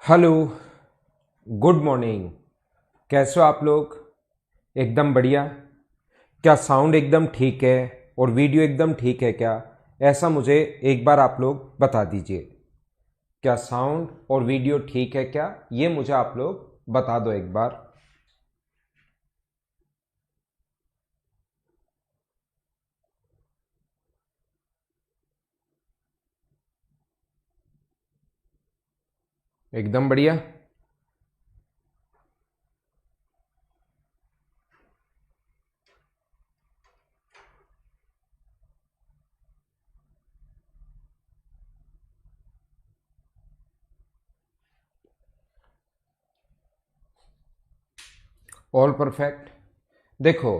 Hello, good morning. कैसे हो आप लोग? एकदम बढ़िया। क्या साउंड एकदम ठीक है और वीडियो एकदम ठीक है क्या? ऐसा मुझे एक बार आप लोग बता दीजिए। क्या साउंड और वीडियो ठीक है क्या, ये मुझे आप लोग बता दो एक बार। एकदम बढ़िया। All perfect. देखो,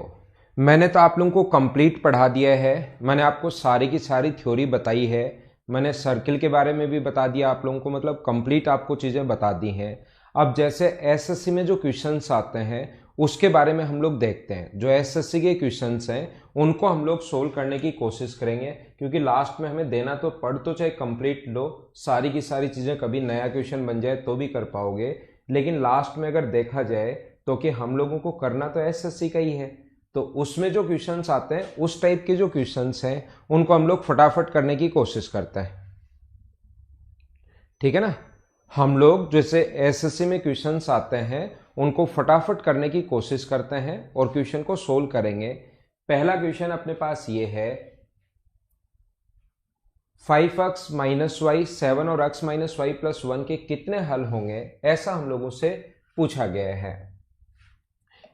मैंने तो आप लोगों को कंप्लीट पढ़ा दिया है। मैंने आपको सारी की सारी थ्योरी बताई है। मैंने सर्किल के बारे में भी बता दिया आप लोगों को, मतलब कंप्लीट आपको चीज़ें बता दी हैं। अब जैसे एसएससी में जो क्वेश्चंस आते हैं उसके बारे में हम लोग देखते हैं। जो एसएससी के क्वेश्चंस हैं उनको हम लोग सोल्व करने की कोशिश करेंगे, क्योंकि लास्ट में हमें देना तो पढ़ तो चाहे कंप्लीट लो, सारी की सारी चीज़ें, कभी नया क्वेश्चन बन जाए तो भी कर पाओगे, लेकिन लास्ट में अगर देखा जाए तो कि हम लोगों को करना तो एसएससी का ही है। तो उसमें जो क्वेश्चंस आते हैं, उस टाइप के जो क्वेश्चंस हैं, उनको हम लोग फटाफट करने की कोशिश करते हैं। ठीक है ना? हम लोग जैसे एसएससी में क्वेश्चंस आते हैं उनको फटाफट करने की कोशिश करते हैं और क्वेश्चन को सोल्व करेंगे। पहला क्वेश्चन अपने पास ये है, 5x माइनस वाई 7 और x माइनस वाई प्लस 1 के कितने हल होंगे, ऐसा हम लोगों से पूछा गया है।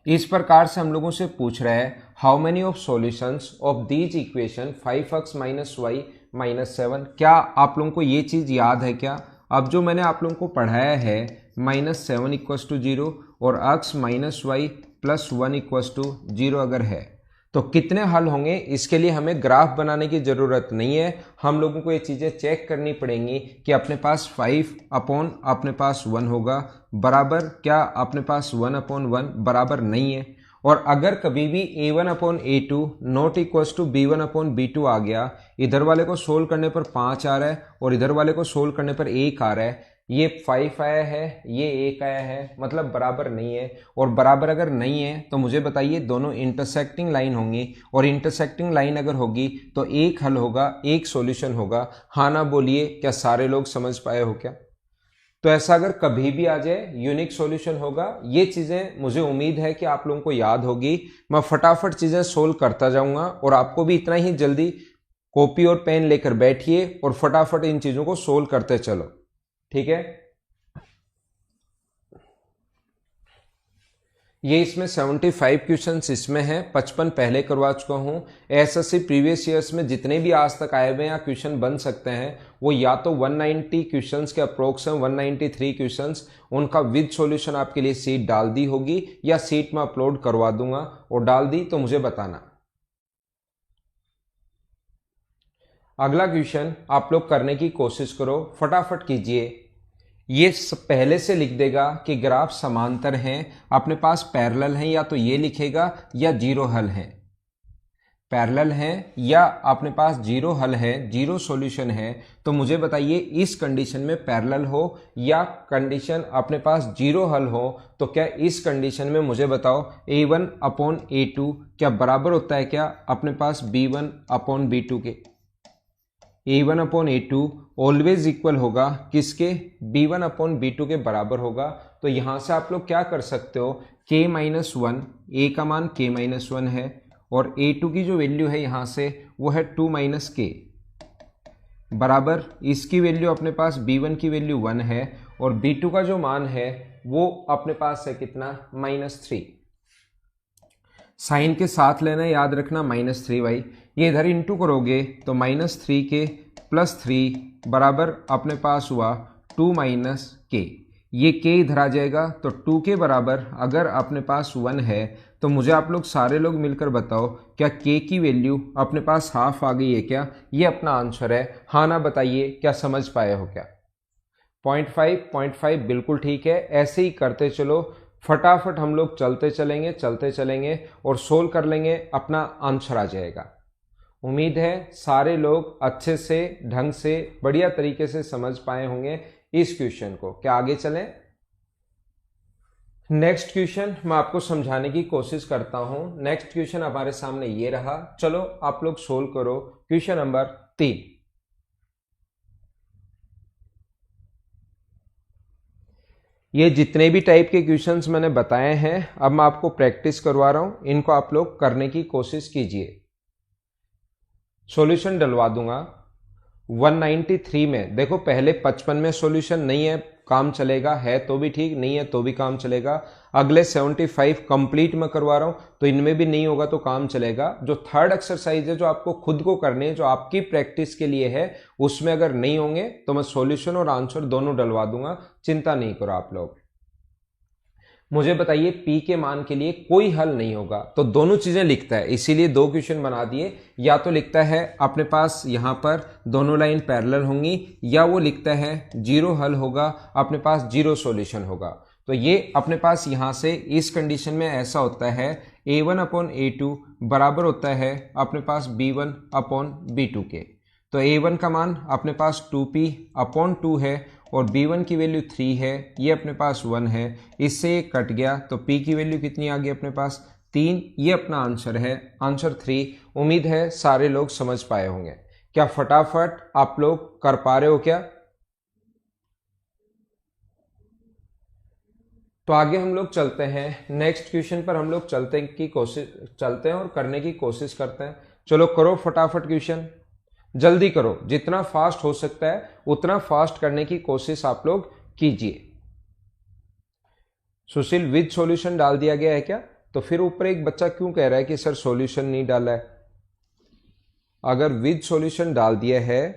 इस प्रकार से हम लोगों से पूछ रहा है, how many of solutions of these equation 5x minus Y minus 7। क्या आप लोगों को ये चीज़ याद है क्या? अब जो मैंने आप लोगों को पढ़ाया है, -7 इक्वस टू 0 और x minus Y plus 1 equals two 0 अगर है तो कितने हल होंगे, इसके लिए हमें ग्राफ बनाने की ज़रूरत नहीं है। हम लोगों को ये चीज़ें चेक करनी पड़ेंगी कि अपने पास 5 अपॉन अपने पास 1 होगा बराबर, क्या अपने पास 1 अपॉन 1 बराबर नहीं है। और अगर कभी भी a1 upon a2 not equals to b1 upon b2 आ गया, इधर वाले को सोल्व करने पर 5 आ रहा है और इधर वाले को सोल्व करने पर 1 आ रहा है, ये 5 आया है, ये 1 आया है, मतलब बराबर नहीं है। और बराबर अगर नहीं है तो मुझे बताइए, दोनों इंटरसेक्टिंग लाइन होंगी और इंटरसेक्टिंग लाइन अगर होगी तो एक हल होगा, एक सॉल्यूशन होगा। हाँ ना बोलिए, क्या सारे लोग समझ पाए हो क्या? तो ऐसा अगर कभी भी आ जाए यूनिक सॉल्यूशन होगा। ये चीजें मुझे उम्मीद है कि आप लोगों को याद होगी। मैं फटाफट चीजें सोल्व करता जाऊंगा और आपको भी इतना ही जल्दी कॉपी और पेन लेकर बैठिए और फटाफट इन चीजों को सोल्व करते चलो। ठीक है? ये इसमें 75 क्वेश्चंस इसमें हैं, 55 पहले करवा चुका हूं। एसएससी प्रीवियस ईयर्स में जितने भी आज तक आए हुए या क्वेश्चन बन सकते हैं, वो या तो 190 क्वेश्चंस के अप्रोक्स हैं, 193 क्वेश्चंस, उनका विद सॉल्यूशन आपके लिए सीट डाल दी होगी या सीट में अपलोड करवा दूंगा, और डाल दी तो मुझे बताना। अगला क्वेश्चन आप लोग करने की कोशिश करो, फटाफट कीजिए। ये पहले से लिख देगा कि ग्राफ समांतर हैं, अपने पास पैरेलल हैं, या तो ये लिखेगा या जीरो हल है। पैरेलल हैं या अपने पास जीरो हल है, जीरो सॉल्यूशन है। तो मुझे बताइए, इस कंडीशन में पैरेलल हो या कंडीशन अपने पास जीरो हल हो, तो क्या इस कंडीशन में मुझे बताओ a1 अपॉन a2 क्या बराबर होता है क्या अपने पास b1 अपॉन b2 के? a1 upon a2 always equal होगा किसके? b1 अपॉन b2 के बराबर होगा। तो यहां से आप लोग क्या कर सकते हो, k माइनस वन, a का मान k माइनस वन है और a2 की जो वैल्यू है यहां से वो है 2 माइनस k बराबर, इसकी वैल्यू अपने पास b1 की वैल्यू 1 है और b2 का जो मान है वो अपने पास है कितना? -3। साइन के साथ लेना, याद रखना -3y। ये इधर इंटू करोगे तो -3 के प्लस 3 बराबर अपने पास हुआ 2 माइनस के। ये के इधर आ जाएगा तो 2 के बराबर अगर अपने पास 1 है तो मुझे आप लोग सारे लोग मिलकर बताओ, क्या के की वैल्यू अपने पास हाफ आ गई है क्या? ये अपना आंसर है। हाँ ना बताइए, क्या समझ पाए हो क्या? 0.5 बिल्कुल ठीक है। ऐसे ही करते चलो, फटाफट हम लोग चलते चलेंगे और सोल्व कर लेंगे, अपना आंसर आ जाएगा। उम्मीद है सारे लोग अच्छे से, ढंग से, बढ़िया तरीके से समझ पाए होंगे। इस क्वेश्चन को। क्या आगे चलें? नेक्स्ट क्वेश्चन मैं आपको समझाने की कोशिश करता हूं। नेक्स्ट क्वेश्चन हमारे सामने ये रहा, चलो आप लोग सोल्व करो। Question number 3। ये जितने भी टाइप के क्वेश्चंस मैंने बताए हैं अब मैं आपको प्रैक्टिस करवा रहा हूं, इनको आप लोग करने की कोशिश कीजिए। सॉल्यूशन डलवा दूंगा। 193 में देखो, पहले 55 में सॉल्यूशन नहीं है, काम चलेगा, है तो भी ठीक, नहीं है तो भी काम चलेगा। अगले 75 कंप्लीट में करवा रहा हूं, तो इनमें भी नहीं होगा तो काम चलेगा। जो थर्ड एक्सरसाइज है जो आपको खुद को करनी है, जो आपकी प्रैक्टिस के लिए है, उसमें अगर नहीं होंगे तो मैं सॉल्यूशन और आंसर दोनों डलवा दूंगा, चिंता नहीं करो आप लोग। मुझे बताइए P के मान के लिए कोई हल नहीं होगा, तो दोनों चीजें लिखता है, इसीलिए दो क्वेश्चन बना दिए। या तो लिखता है अपने पास यहां पर दोनों लाइन पैरेलल होंगी, या वो लिखता है जीरो हल होगा, अपने पास जीरो सॉल्यूशन होगा। तो ये अपने पास यहां से इस कंडीशन में ऐसा होता है, A1 अपॉन A2 बराबर होता है अपने पास B1 अपॉन B2 के। तो A1 का मान अपने पास 2P अपॉन 2 है और B1 की वैल्यू 3 है, ये अपने पास 1 है, इससे ये कट गया तो P की वैल्यू कितनी आ गई अपने पास 3। ये अपना आंसर है, आंसर 3। उम्मीद है सारे लोग समझ पाए होंगे। क्या फटाफट आप लोग कर पा रहे हो क्या? तो आगे हम लोग चलते हैं, नेक्स्ट क्वेश्चन पर हम लोग चलते हैं और करने की कोशिश करते हैं। चलो करो फटाफट क्वेश्चन, जल्दी करो, जितना फास्ट हो सकता है उतना फास्ट करने की कोशिश आप लोग कीजिए। सुशील विद सॉल्यूशन डाल दिया गया है क्या? तो फिर ऊपर एक बच्चा क्यों कह रहा है कि सर सॉल्यूशन नहीं डाला है? अगर विद सॉल्यूशन डाल दिया है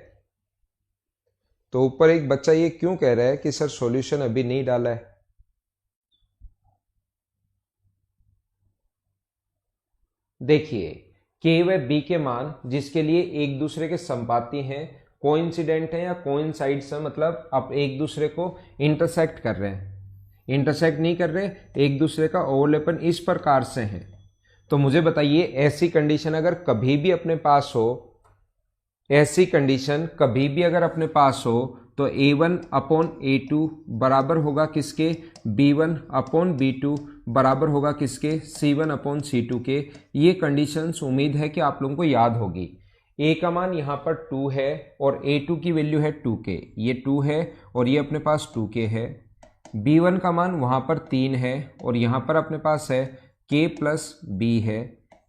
तो ऊपर एक बच्चा ये क्यों कह रहा है कि सर सॉल्यूशन अभी नहीं डाला है? देखिए, के व बी के मान जिसके लिए एक दूसरे के संपाती हैं, कोइंसिडेंट है या कोइंसाइड्स है, मतलब आप एक दूसरे को इंटरसेक्ट कर रहे हैं, इंटरसेक्ट नहीं कर रहे, एक दूसरे का ओवरलैपन इस प्रकार से है। तो मुझे बताइए ऐसी कंडीशन अगर कभी भी अपने पास हो, ऐसी कंडीशन कभी भी अगर अपने पास हो, तो A1 अपॉन A2 बराबर होगा किसके? B1 अपॉन B2 बराबर होगा किसके? C1 अपॉन C2 के। ये कंडीशंस उम्मीद है कि आप लोगों को याद होगी। A का मान यहाँ पर 2 है और A2 की वैल्यू है 2K, ये 2 है और ये अपने पास 2K है। B1 का मान वहाँ पर 3 है और यहाँ पर अपने पास है K प्लस B है,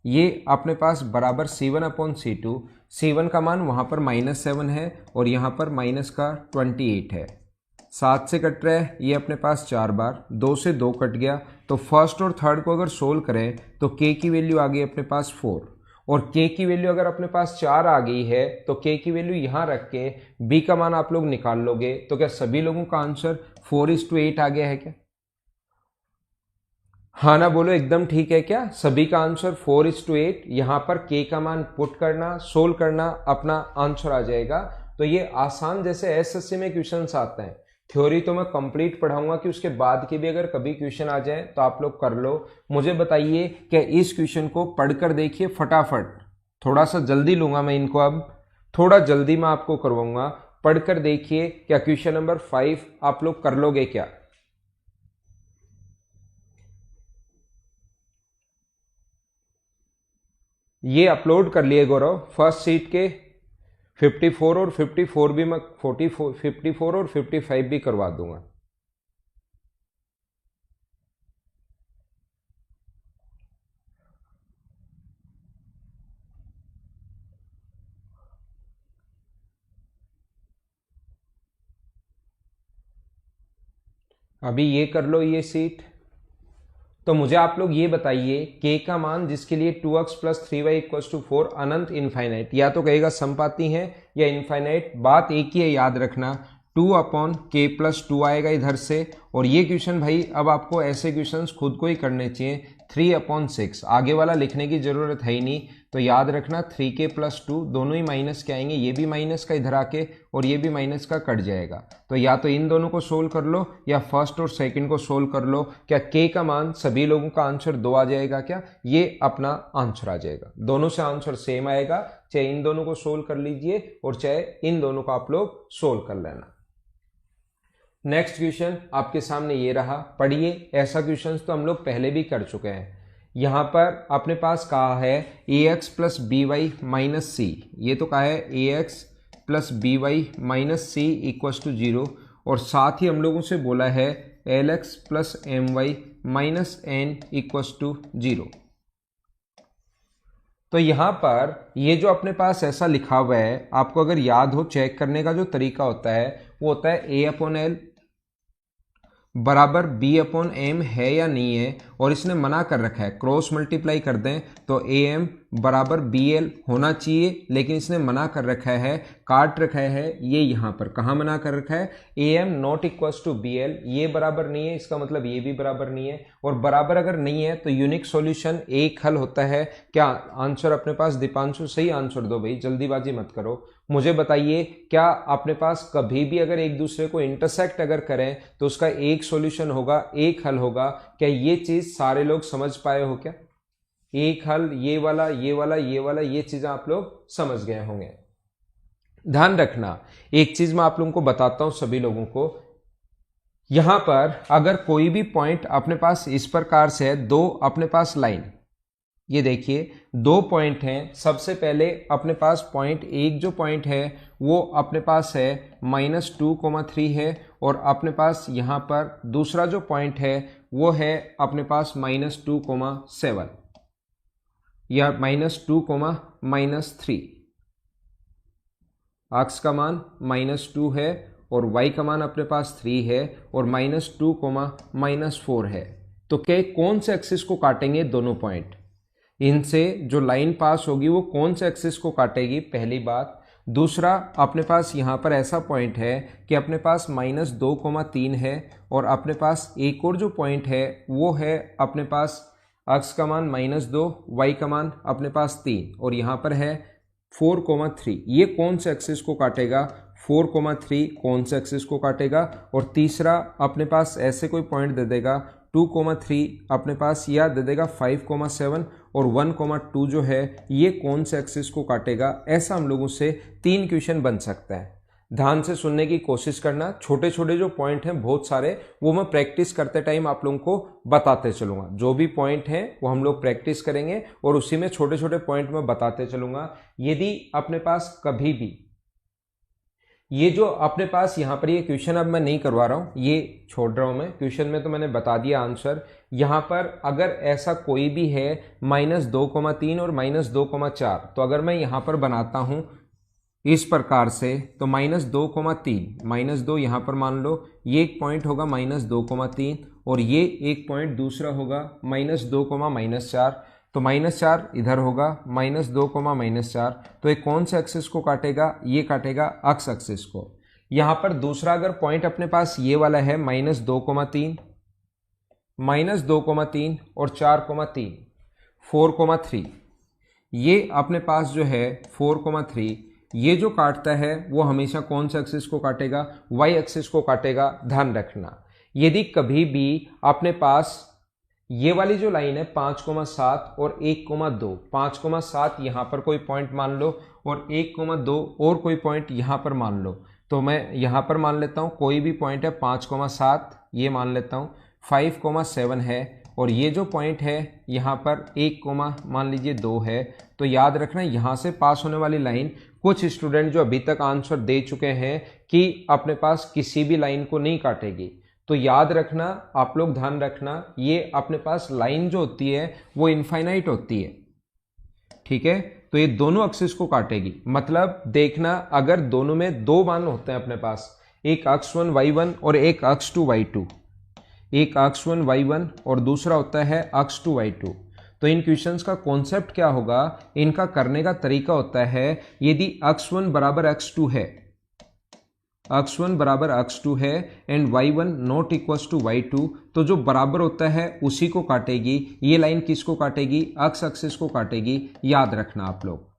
ये अपने पास बराबर C1 अपॉन C2। C1 का मान वहाँ पर -7 है और यहाँ पर माइनस का 28 है। 7 से कट रहा है, ये अपने पास 4 बार, 2 से 2 कट गया। तो फर्स्ट और थर्ड को अगर सोल्व करें तो K की वैल्यू आ गई अपने पास 4 और K की वैल्यू अगर अपने पास 4 आ गई है तो K की वैल्यू यहाँ रख के B का मान आप लोग निकाल लोगे। तो क्या सभी लोगों का आंसर 4:8 आ गया है क्या? हाँ ना बोलो, एकदम ठीक है क्या? सभी का आंसर 4:8। यहां पर K का मान पुट करना, सोल्व करना, अपना आंसर आ जाएगा। तो ये आसान जैसे एसएससी में क्वेश्चंस आते हैं, थ्योरी तो मैं कंप्लीट पढ़ाऊंगा कि उसके बाद के भी अगर कभी क्वेश्चन आ जाए तो आप लोग कर लो। मुझे बताइए क्या इस क्वेश्चन को पढ़कर देखिए फटाफट, थोड़ा सा जल्दी लूंगा मैं इनको, अब थोड़ा जल्दी मैं आपको करवाऊंगा। पढ़कर देखिए, क्या क्वेश्चन नंबर 5 आप लोग कर लोगे क्या? ये अपलोड कर लिए गौरव, फर्स्ट सीट के 54 और 54 भी मैं 54 और 55 भी करवा दूंगा। अभी ये कर लो ये सीट। तो मुझे आप लोग ये बताइए, के का मान जिसके लिए 2x plus 3y equal to 4 अनंत इनफाइनाइट, या तो कहेगा समपाती है या इनफाइनाइट। बात एक ही है, याद रखना 2 अपॉन के प्लस 2 आएगा इधर से। और ये क्वेश्चन भाई अब आपको ऐसे क्वेश्चन खुद को ही करने चाहिए, 3/6, आगे वाला लिखने की जरूरत है ही नहीं। तो याद रखना 3k प्लस 2 दोनों ही माइनस के आएंगे, ये भी माइनस का इधर आके और ये भी माइनस का कट जाएगा। तो या तो इन दोनों को सोल्व कर लो या फर्स्ट और सेकंड को सोल्व कर लो। क्या k का मान सभी लोगों का आंसर 2 आ जाएगा क्या? ये अपना आंसर आ जाएगा, दोनों से आंसर सेम आएगा, चाहे इन दोनों को सोल्व कर लीजिए और चाहे इन दोनों को आप लोग सोल्व कर लेना। नेक्स्ट क्वेश्चन आपके सामने ये रहा, पढ़िए। ऐसा क्वेश्चन तो हम लोग पहले भी कर चुके हैं। यहां पर अपने पास कहा है ax plus b y minus c, ये तो कहा है ax plus b y minus c equal to 0, और साथ ही हम लोगों से बोला है lx plus M Y minus N equal to 0। तो यहां पर ये जो अपने पास ऐसा लिखा हुआ है, आपको अगर याद हो, चेक करने का जो तरीका होता है वो होता है a अपॉन एल बराबर b अपॉन एम है या नहीं है, और इसने मना कर रखा है क्रॉस मल्टीप्लाई कर दें तो ए एम बराबर बी एल होना चाहिए, लेकिन इसने मना कर रखा है, काट रखा है ये यहाँ पर। कहाँ मना कर रखा है? A M not equal to B L, ये बराबर नहीं है, इसका मतलब ये भी बराबर नहीं है। और बराबर अगर नहीं है तो यूनिक सॉल्यूशन एक हल होता है। क्या आंसर अपने पास? दीपांशु सही आंसर दो भाई, जल्दीबाजी मत करो। मुझे बताइए, क्या अपने पास कभी भी अगर एक दूसरे को इंटरसेक्ट अगर करें तो उसका एक सॉल्यूशन होगा, एक हल होगा? क्या ये चीज सारे लोग समझ पाए हो? क्या एक हल, ये वाला, ये वाला, ये वाला, ये चीजें आप लोग समझ गए होंगे। ध्यान रखना, एक चीज मैं आप लोगों को बताता हूं सभी लोगों को। यहां पर अगर कोई भी पॉइंट अपने पास इस प्रकार से है, दो अपने पास लाइन, ये देखिए दो पॉइंट हैं। सबसे पहले अपने पास पॉइंट एक जो पॉइंट है वो अपने पास है -2,3 है, और अपने पास यहां पर दूसरा जो पॉइंट है वो है अपने पास -2,7 या -2,-3। x का मान -2 है और y का मान अपने पास 3 है और -2,-4 है। तो क्या कौन से एक्सिस को काटेंगे? दोनों पॉइंट, इनसे जो लाइन पास होगी वो कौन से एक्सिस को काटेगी? पहली बात। दूसरा, अपने पास यहाँ पर ऐसा पॉइंट है कि अपने पास -2,3 है, और अपने पास एक और जो पॉइंट है वो है अपने पास x का मान -2, y का मान अपने पास 3, और यहाँ पर है 4,3। ये कौन से एक्सिस को काटेगा? 4,3 कौन से एक्सिस को काटेगा? और तीसरा अपने पास ऐसे कोई पॉइंट दे देगा 2,3 अपने पास, या दे देगा 5,7 और 1,2 जो है ये कौन से एक्सिस को काटेगा? ऐसा हम लोगों से 3 क्वेश्चन बन सकता है। ध्यान से सुनने की कोशिश करना। छोटे छोटे जो पॉइंट हैं बहुत सारे, वो मैं प्रैक्टिस करते टाइम आप लोगों को बताते चलूंगा। जो भी पॉइंट हैं वो हम लोग प्रैक्टिस करेंगे और उसी में छोटे छोटे पॉइंट में बताते चलूंगा। यदि अपने पास कभी भी ये जो अपने पास यहाँ पर ये क्वेश्चन अब मैं नहीं करवा रहा हूँ, ये छोड़ रहा हूँ मैं, क्वेश्चन में तो मैंने बता दिया आंसर। यहाँ पर अगर ऐसा कोई भी है -2,3 और -2,4, तो अगर मैं यहाँ पर बनाता हूँ इस प्रकार से, तो -2,3 -2 यहाँ पर मान लो, ये एक पॉइंट होगा -2,3 और ये एक पॉइंट दूसरा होगा -2,-4, तो -4 इधर होगा, -2,-4, तो ये कौन से एक्सिस को काटेगा? ये काटेगा x एक्सिस को। यहाँ पर दूसरा अगर पॉइंट अपने पास ये वाला है -2,3 और 4,3, 4,3, ये अपने पास जो है 4,3, ये जो काटता है वो हमेशा कौन से एक्सिस को काटेगा? y एक्सिस को काटेगा। ध्यान रखना, यदि कभी भी अपने पास ये वाली जो लाइन है 5,7 और 1,2, 5,7 यहाँ पर कोई पॉइंट मान लो और 1,2 और कोई पॉइंट यहाँ पर मान लो, तो मैं यहाँ पर मान लेता हूँ कोई भी पॉइंट है 5,7, ये मान लेता हूँ 5,7 है, और ये जो पॉइंट है यहाँ पर 1, मान लीजिए 2 है। तो याद रखना, यहाँ से पास होने वाली लाइन, कुछ स्टूडेंट जो अभी तक आंसर दे चुके हैं कि अपने पास किसी भी लाइन को नहीं काटेगी, तो याद रखना, आप लोग ध्यान रखना, ये अपने पास लाइन जो होती है वो इनफाइनाइट होती है, ठीक है? तो ये दोनों एक्सिस को काटेगी। मतलब देखना, अगर दोनों में दो मान होते हैं अपने पास, एक x1 y1 और एक x2 y2, एक x1 y1 और दूसरा होता है x2 y2, तो इन क्वेश्चंस का कॉन्सेप्ट क्या होगा? इनका करने का तरीका होता है, यदि x1 बराबर x2 है, x1 बराबर x2 है and y1 not equal to y2, तो जो बराबर होता है उसी को काटेगी। ये लाइन किसको काटेगी? x एक्सिस को काटेगी। याद रखना आप लोग।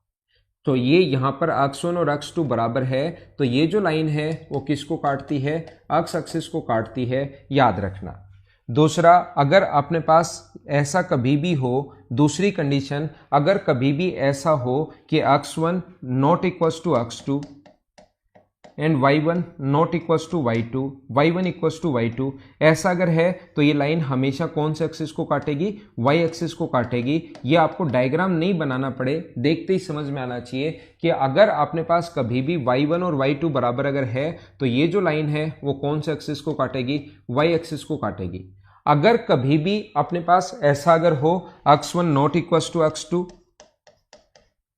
तो ये यहाँ पर x1 और x2 बराबर है, तो ये जो लाइन है वो किसको काटती है? x एक्सिस को काटती है। याद रखना। दूसरा, अगर अपने पास ऐसा कभी भी हो, दूसरी कंडीशन, अगर कभी भी ऐसा हो कि x1 not equal to x2 and y1 not equals to y2, y1 equals to y2, ऐसा अगर है तो ये लाइन हमेशा कौन से एक्सिस को काटेगी, y एक्सिस को काटेगी। ये आपको डायग्राम नहीं बनाना पड़े, देखते ही समझ में आना चाहिए कि अगर अपने पास कभी भी y1 और y2 बराबर अगर है तो ये जो लाइन है वो कौन से एक्सिस को काटेगी, y एक्सिस को काटेगी। अगर कभी भी अपने पास ऐसा अगर हो x1 not equals to x2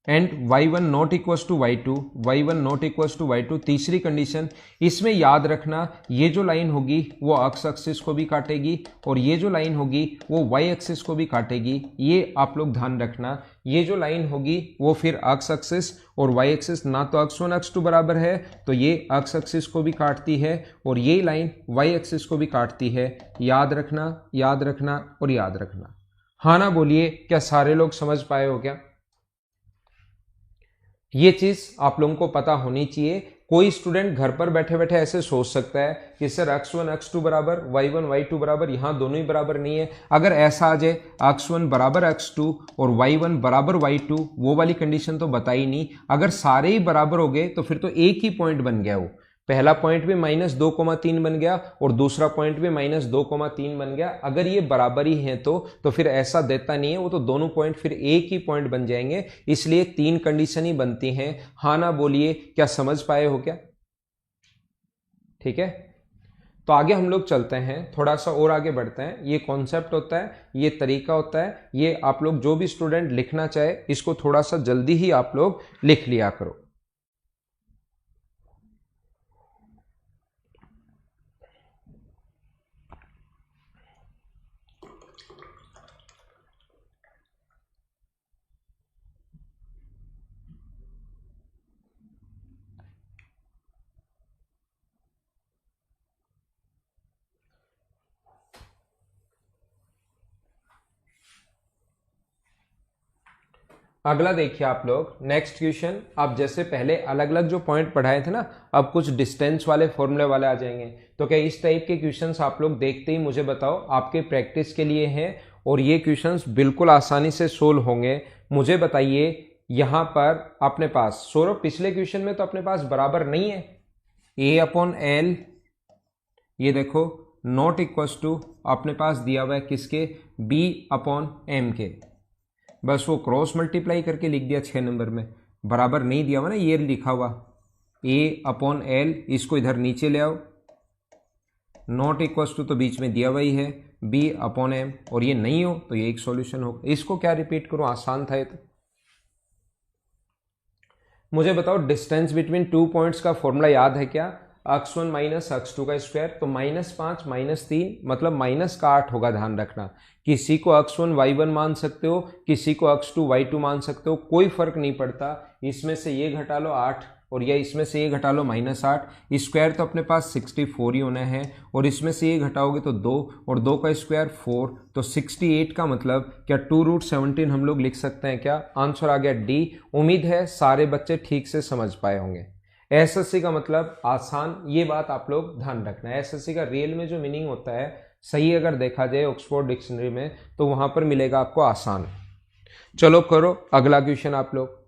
and y1 not equals to y2, y1 not equals to y2, तीसरी कंडीशन, इसमें याद रखना ये जो लाइन होगी वो x एक्सिस को भी काटेगी और ये जो लाइन होगी वो y एक्सिस को भी काटेगी। ये आप लोग ध्यान रखना, ये जो लाइन होगी वो फिर x एक्सिस और y एक्सिस, ना तो x1 x2 बराबर है तो ये x एक्सिस को भी काटती है और ये लाइन y एक्सिस को भी काटती है। याद रखना, याद रखना और याद रखना। हाँ ना बोलिए, क्या सारे लोग समझ पाए हो क्या? ये चीज आप लोगों को पता होनी चाहिए। कोई स्टूडेंट घर पर बैठे बैठे ऐसे सोच सकता है कि सर x1 x2 बराबर, y1 y2 बराबर, यहाँ दोनों ही बराबर नहीं है। अगर ऐसा आ जाए x1 बराबर x2 और y1 बराबर y2, वो वाली कंडीशन तो बताई नहीं। अगर सारे ही बराबर हो गए तो फिर तो एक ही पॉइंट बन गया, वो पहला पॉइंट भी -2,3 बन गया और दूसरा पॉइंट भी -2,3 बन गया। अगर ये बराबर ही है तो फिर ऐसा देता नहीं है, वो तो दोनों पॉइंट फिर एक ही पॉइंट बन जाएंगे। इसलिए 3 कंडीशन ही बनती हैं। हाँ ना बोलिए, क्या समझ पाए हो क्या? ठीक है, तो आगे हम लोग चलते हैं, थोड़ा सा और आगे बढ़ते हैं। ये कॉन्सेप्ट होता है, ये तरीका होता है, ये आप लोग जो भी स्टूडेंट लिखना चाहे इसको थोड़ा सा जल्दी ही आप लोग लिख लिया करो। अगला देखिए आप लोग, नेक्स्ट क्वेश्चन। अब जैसे पहले अलग अलग जो पॉइंट पढ़ाए थे ना, अब कुछ डिस्टेंस वाले फॉर्मूले वाले आ जाएंगे। तो क्या इस टाइप के क्वेश्चंस आप लोग देखते ही मुझे बताओ, आपके प्रैक्टिस के लिए हैं और ये क्वेश्चंस बिल्कुल आसानी से सोल्व होंगे। मुझे बताइए, यहां पर अपने पास सौरभ पिछले क्वेश्चन में तो अपने पास बराबर नहीं है, a/l, ये देखो नॉट इक्वल्स टू अपने पास दिया हुआ है किसके, b/m के। बस वो क्रॉस मल्टीप्लाई करके लिख दिया 6 नंबर में, बराबर नहीं दिया हुआ ना, ये लिखा हुआ a/l, इसको इधर नीचे ले आओ, नॉट इक्वल्स टू तो बीच में दिया हुआ ही है b/m, और ये नहीं हो तो ये एक सॉल्यूशन होगा। इसको क्या रिपीट करूं, आसान था ये तो। मुझे बताओ, डिस्टेंस बिटवीन 2 पॉइंट्स का फॉर्मूला याद है क्या? x1 माइनस x2 का स्क्वायर, तो -5 -3 मतलब माइनस का 8 होगा। ध्यान रखना, किसी को x1 y1 मान सकते हो, किसी को x2 y2 मान सकते हो, कोई फर्क नहीं पड़ता। इसमें से ये घटा लो 8 और या इसमें से ये घटा लो -8, स्क्वायर तो अपने पास 64 ही होना है, और इसमें से ये घटाओगे तो 2 और 2 का स्क्वायर 4, तो 68 का मतलब क्या 2√17 हम लोग लिख सकते हैं क्या? आंसर आ गया डी। उम्मीद है सारे बच्चे ठीक से समझ पाए होंगे। एसएससी का मतलब आसान, ये बात आप लोग ध्यान रखना है। एसएससी का रियल में जो मीनिंग होता है, सही अगर देखा जाए ऑक्सफोर्ड डिक्शनरी में, तो वहां पर मिलेगा आपको आसान। चलो करो अगला क्वेश्चन आप लोग।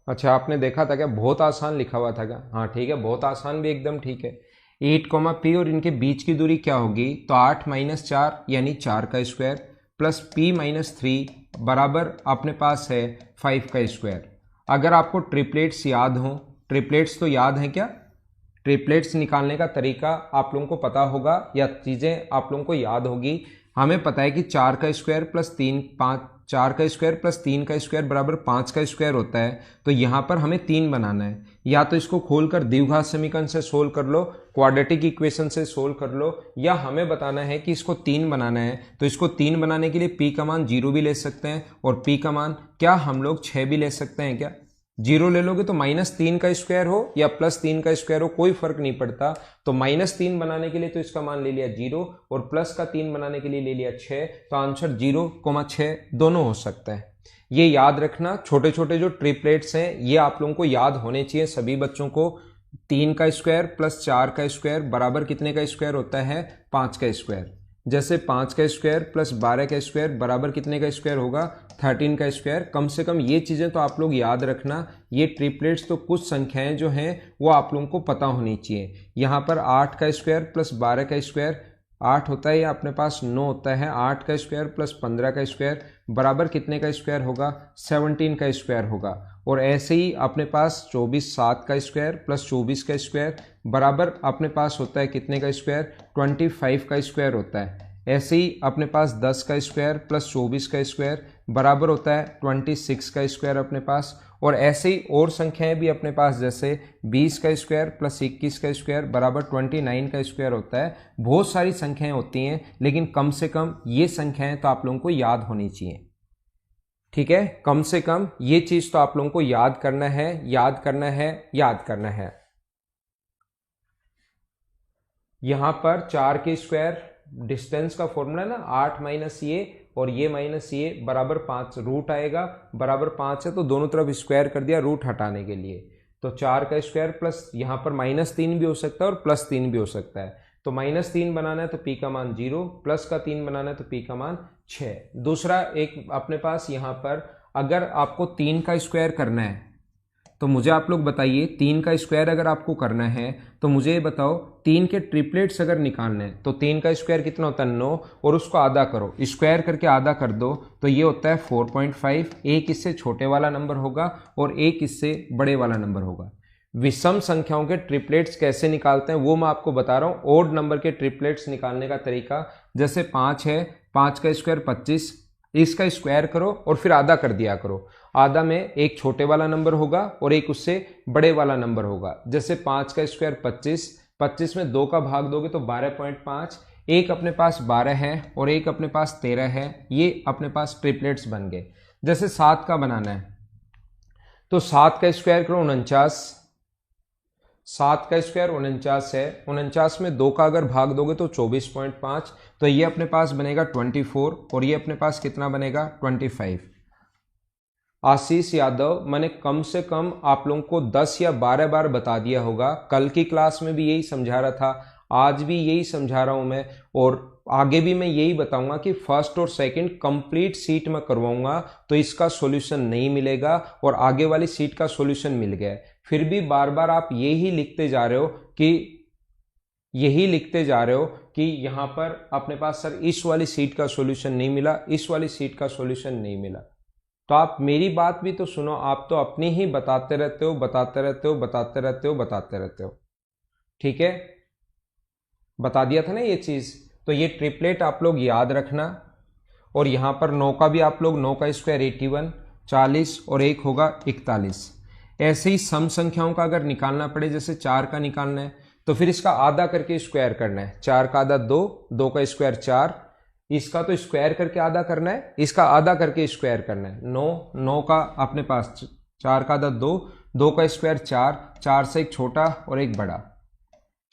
अच्छा, आपने देखा था क्या? बहुत आसान लिखा हुआ था क्या? हाँ ठीक है, बहुत आसान भी एकदम ठीक है। 8, P और इनके बीच की दूरी क्या होगी? तो 8 - 4 यानी 4 का स्क्वायर प्लस P - 3 बराबर अपने पास है 5 का स्क्वायर। अगर आपको ट्रिपलेट्स याद हो, ट्रिपलेट्स तो याद है क्या? ट्रिपलेट्स निकालने का तरीका आप लोगों को पता होगा या चीज़ें आप लोगों को याद होगी। हमें पता है कि 4 का स्क्वायर प्लस 3 5, 4 का स्क्वायर प्लस 3 का स्क्वायर बराबर 5 का स्क्वायर होता है। तो यहाँ पर हमें 3 बनाना है। या तो इसको खोलकर द्विघात समीकरण से सोल्व कर लो, क्वाड्रेटिक इक्वेशन से सोल्व कर लो, या हमें बताना है कि इसको 3 बनाना है। तो इसको 3 बनाने के लिए p का मान 0 भी ले सकते हैं और p का मान क्या हम लोग 6 भी ले सकते हैं क्या? जीरो ले लोगे तो -3 का स्क्वायर हो या +3 का स्क्वायर हो कोई फर्क नहीं पड़ता। तो -3 बनाने के लिए तो इसका मान ले लिया 0 और प्लस का 3 बनाने के लिए ले लिया 6, तो आंसर 0,6 दोनों हो सकता है। ये याद रखना, छोटे छोटे जो ट्रिपलेट्स हैं ये आप लोगों को याद होने चाहिए सभी बच्चों को। 3 का स्क्वायर प्लस 4 का स्क्वायर बराबर कितने का स्क्वायर होता है? 5 का स्क्वायर। जैसे 5 का स्क्वायर प्लस 12 का स्क्वायर बराबर कितने का स्क्वायर होगा? 13 का स्क्वायर। कम से कम ये चीज़ें तो आप लोग याद रखना। ये ट्रिपलेट्स तो कुछ संख्याएं जो हैं वो आप लोगों को पता होनी चाहिए। यहाँ पर 8 का स्क्वायर प्लस 12 का स्क्वायर 8 होता है या अपने पास 9 होता है। 8 का स्क्वायर प्लस 15 का स्क्वायर बराबर कितने का स्क्वायर होगा? 17 का स्क्वायर होगा। और ऐसे ही अपने पास 24 7 का स्क्वायर प्लस 24 का स्क्वायर बराबर अपने पास होता है कितने का स्क्वायर? 25 का स्क्वायर होता है। ऐसे ही अपने पास 10 का स्क्वायर प्लस 24 का स्क्वायर बराबर होता है 26 का स्क्वायर अपने पास। और ऐसे ही और संख्याएं भी अपने पास, जैसे 20 का स्क्वायर प्लस 21 का स्क्वायर बराबर 29 का स्क्वायर होता है। बहुत सारी संख्याएं होती हैं, लेकिन कम से कम ये संख्याएं तो आप लोगों को याद होनी चाहिए। ठीक है, कम से कम ये चीज तो आप लोगों को याद करना है, याद करना है, याद करना है। यहां पर 4 के स्क्वायर डिस्टेंस का फॉर्मूला ना 8 माइनस ये और ये माइनस ये बराबर 5, रूट आएगा बराबर 5 है तो दोनों तरफ स्क्वायर कर दिया रूट हटाने के लिए। तो 4 का स्क्वायर प्लस यहाँ पर -3 भी हो सकता है और +3 भी हो सकता है। तो -3 बनाना है तो p का मान 0, प्लस का 3 बनाना है तो p का मान 6। दूसरा एक अपने पास यहाँ पर अगर आपको 3 का स्क्वायर करना है तो मुझे आप लोग बताइए, 3 का स्क्वायर अगर आपको करना है तो मुझे ये बताओ 3 के ट्रिपलेट्स अगर निकालने हैं तो 3 का स्क्वायर कितना होता है? 9, और उसको आधा करो, स्क्वायर करके आधा कर दो तो ये होता है 4.5। एक इससे छोटे वाला नंबर होगा और एक इससे बड़े वाला नंबर होगा। विषम संख्याओं के ट्रिपलेट्स कैसे निकालते हैं वो मैं आपको बता रहा हूँ। ओड नंबर के ट्रिपलेट्स निकालने का तरीका, जैसे 5 है, 5 का स्क्वायर 25, इसका स्क्वायर करो और फिर आधा कर दिया करो। आधा में एक छोटे वाला नंबर होगा और एक उससे बड़े वाला नंबर होगा। जैसे 5 का स्क्वायर 25, 25 में 2 का भाग दोगे तो 12.5, एक अपने पास 12 है और एक अपने पास 13 है। ये अपने पास ट्रिपलेट्स बन गए। जैसे 7 का बनाना है तो 7 का स्क्वायर करो 49, 7 का स्क्वायर 49 है, 49 में 2 का अगर भाग दोगे तो 24.5, तो ये अपने पास बनेगा 24 और ये अपने पास कितना बनेगा? 25। आशीष यादव, मैंने कम से कम आप लोगों को 10 या 12 बार बता दिया होगा। कल की क्लास में भी यही समझा रहा था, आज भी यही समझा रहा हूं मैं, और आगे भी मैं यही बताऊंगा कि फर्स्ट और सेकंड कंप्लीट सीट में करवाऊंगा तो इसका सॉल्यूशन नहीं मिलेगा और आगे वाली सीट का सॉल्यूशन मिल गया। फिर भी बार बार आप यही लिखते जा रहे हो कि यहां पर अपने पास सर इस वाली सीट का सॉल्यूशन नहीं मिला, इस वाली सीट का सॉल्यूशन नहीं मिला। तो आप मेरी बात भी तो सुनो, आप तो अपनी ही बताते रहते हो। ठीक है, बता दिया था ना ये चीज। तो ये ट्रिपलेट आप लोग याद रखना। और यहां पर 9 का भी आप लोग, 9 का स्क्वायर 81, 40 और एक होगा 41। ऐसे ही सम संख्याओं का अगर निकालना पड़े, जैसे 4 का निकालना है तो फिर इसका आधा करके स्क्वायर करना है। 4 का आधा 2, 2 का स्क्वायर 4, इसका तो स्क्वायर करके आधा करना है, इसका आधा करके स्क्वायर करना है। 9 का अपने पास 4 का आधा 2, 2 का स्क्वायर 4, 4 से एक छोटा और एक बड़ा।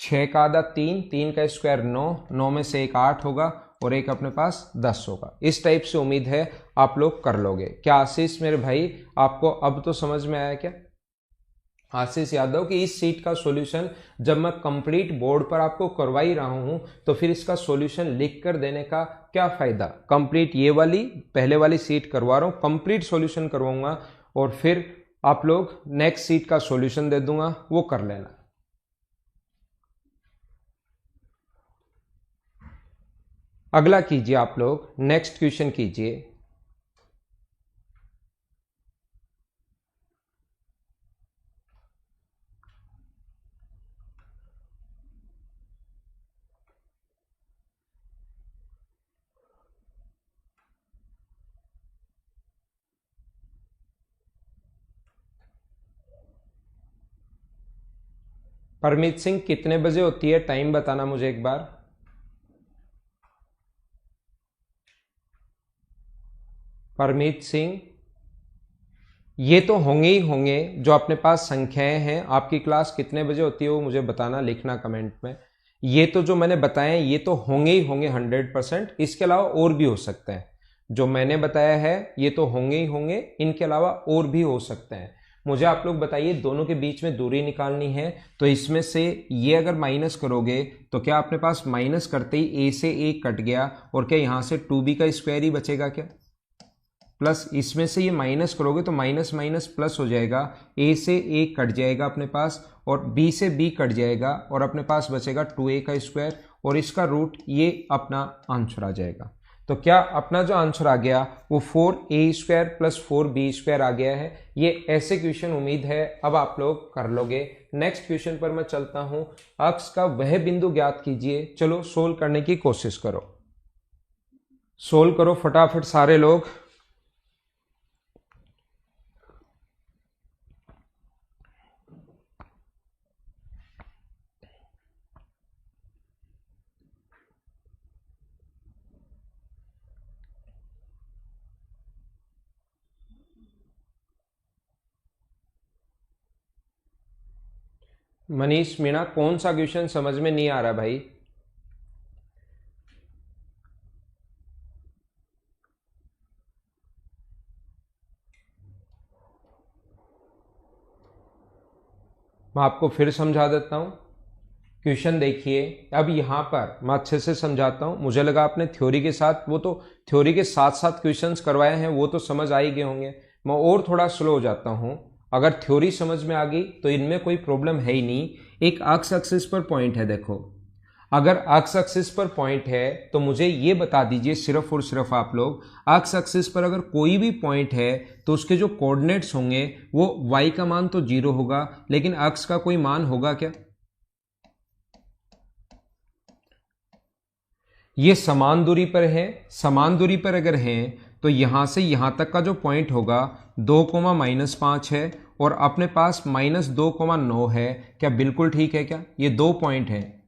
6 का आधा 3, 3 का स्क्वायर 9, 9 में से एक 8 होगा और एक अपने पास 10 होगा। इस टाइप से उम्मीद है आप लोग कर लोगे। क्या आशीष मेरे भाई, आपको अब तो समझ में आया क्या? आशीष यादव कि इस सीट का सॉल्यूशन जब मैं कंप्लीट बोर्ड पर आपको करवा ही रहा हूं तो फिर इसका सॉल्यूशन लिख कर देने का क्या फायदा? कंप्लीट ये वाली पहले वाली सीट करवा रहा हूं, कंप्लीट सॉल्यूशन करवाऊंगा और फिर आप लोग नेक्स्ट सीट का सॉल्यूशन दे दूंगा, वो कर लेना। अगला कीजिए आप लोग, नेक्स्ट क्वेश्चन कीजिए। परमीत सिंह, कितने बजे होती है? टाइम बताना मुझे एक बार। परमीत सिंह, ये तो होंगे ही होंगे जो अपने पास संख्याएं हैं। आपकी क्लास कितने बजे होती है वो मुझे बताना, लिखना कमेंट में। ये तो जो मैंने बताया है ये तो होंगे ही होंगे 100%। इसके अलावा और भी हो सकते हैं। जो मैंने बताया है ये तो होंगे ही होंगे, इनके अलावा और भी हो सकते हैं। मुझे आप लोग बताइए, दोनों के बीच में दूरी निकालनी है तो इसमें से ये अगर माइनस करोगे तो क्या अपने पास माइनस करते ही ए से ए कट गया, और क्या यहां से 2b का स्क्वायर ही बचेगा क्या? प्लस इसमें से ये माइनस करोगे तो माइनस माइनस प्लस हो जाएगा, ए से ए कट जाएगा अपने पास, और बी से बी कट जाएगा, और अपने पास बचेगा 2a का स्क्वायर, और इसका रूट ये अपना आंसर आ जाएगा। तो क्या अपना जो आंसर आ गया वो 4a square plus 4b square आ गया है। ये ऐसे क्वेश्चन उम्मीद है अब आप लोग कर लोगे। नेक्स्ट क्वेश्चन पर मैं चलता हूं। अक्ष का वह बिंदु ज्ञात कीजिए। चलो सोल्व करने की कोशिश करो, सोल्व करो फटाफट सारे लोग। मनीष मीणा, कौन सा क्वेश्चन समझ में नहीं आ रहा भाई? मैं आपको फिर समझा देता हूं। क्वेश्चन देखिए, अब यहां पर मैं अच्छे से समझाता हूं। मुझे लगा आपने थ्योरी के साथ, वो तो थ्योरी के साथ साथ क्वेश्चंस करवाए हैं, वो तो समझ आ ही गए होंगे। मैं और थोड़ा स्लो हो जाता हूं। अगर थ्योरी समझ में आ गई तो इनमें कोई प्रॉब्लम है ही नहीं। एक एक्स एक्सिस पर पॉइंट है, देखो अगर एक्स एक्सिस पर पॉइंट है तो मुझे ये बता दीजिए सिर्फ और सिर्फ आप लोग, एक्स एक्सिस पर अगर कोई भी पॉइंट है तो उसके जो कोऑर्डिनेट्स होंगे वो y का मान तो 0 होगा, लेकिन x का कोई मान होगा क्या? ये समान दूरी पर है। समान दूरी पर अगर हैं तो यहां से यहां तक का जो पॉइंट होगा 2,-5 है, और अपने पास -2,9 है। क्या बिल्कुल ठीक है क्या? ये दो पॉइंट हैं,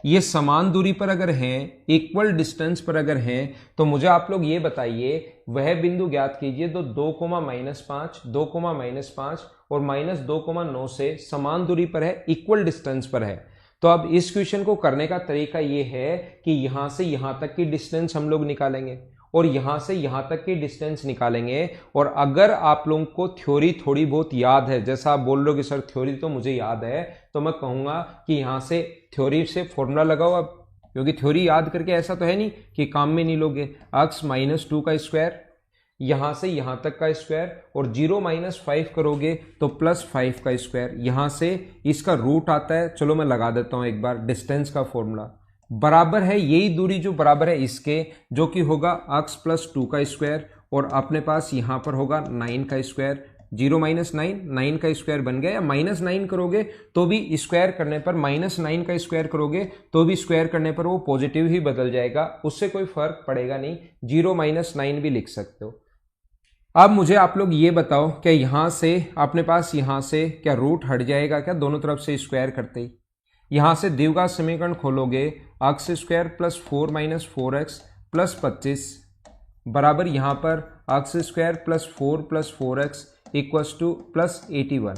ये समान दूरी पर अगर हैं, इक्वल डिस्टेंस पर अगर हैं, तो मुझे आप लोग ये बताइए वह बिंदु ज्ञात कीजिए। तो 2,-5, 2,-5 और -2,9 से समान दूरी पर है, इक्वल डिस्टेंस पर है। तो अब इस क्वेश्चन को करने का तरीका ये है कि यहां से यहां तक की डिस्टेंस हम लोग निकालेंगे, और यहां से यहां तक की डिस्टेंस निकालेंगे। और अगर आप लोगों को थ्योरी थोड़ी बहुत याद है, जैसा आप बोल रहे हो कि सर थ्योरी तो मुझे याद है, तो मैं कहूंगा कि यहां से थ्योरी से फॉर्मूला लगाओ अब, क्योंकि थ्योरी याद करके ऐसा तो है नहीं कि काम में नहीं लोगे। x -2 का स्क्वायर, यहां से यहां तक का स्क्वायर, और 0-5 करोगे तो +5 का स्क्वायर, यहां से इसका रूट आता है। चलो मैं लगा देता हूं एक बार डिस्टेंस का फॉर्मूला। बराबर है यही दूरी जो बराबर है इसके, जो कि होगा x + 2 का स्क्वायर, और अपने पास यहां पर होगा 9 का स्क्वायर। 0-9, 9 का स्क्वायर बन गया, या -9 करोगे तो भी स्क्वायर करने पर, -9 का स्क्वायर करोगे तो भी स्क्वायर करने पर वो पॉजिटिव ही बदल जाएगा, उससे कोई फर्क पड़ेगा नहीं। 0-9 भी लिख सकते हो। अब मुझे आप लोग ये बताओ कि यहां से अपने पास यहां से क्या रूट हट जाएगा क्या दोनों तरफ से स्क्वायर करते ही? यहां से द्विघात समीकरण खोलोगे, x² + 4 - 4x + 25 बराबर यहां पर x² + 4 + 4x = +81।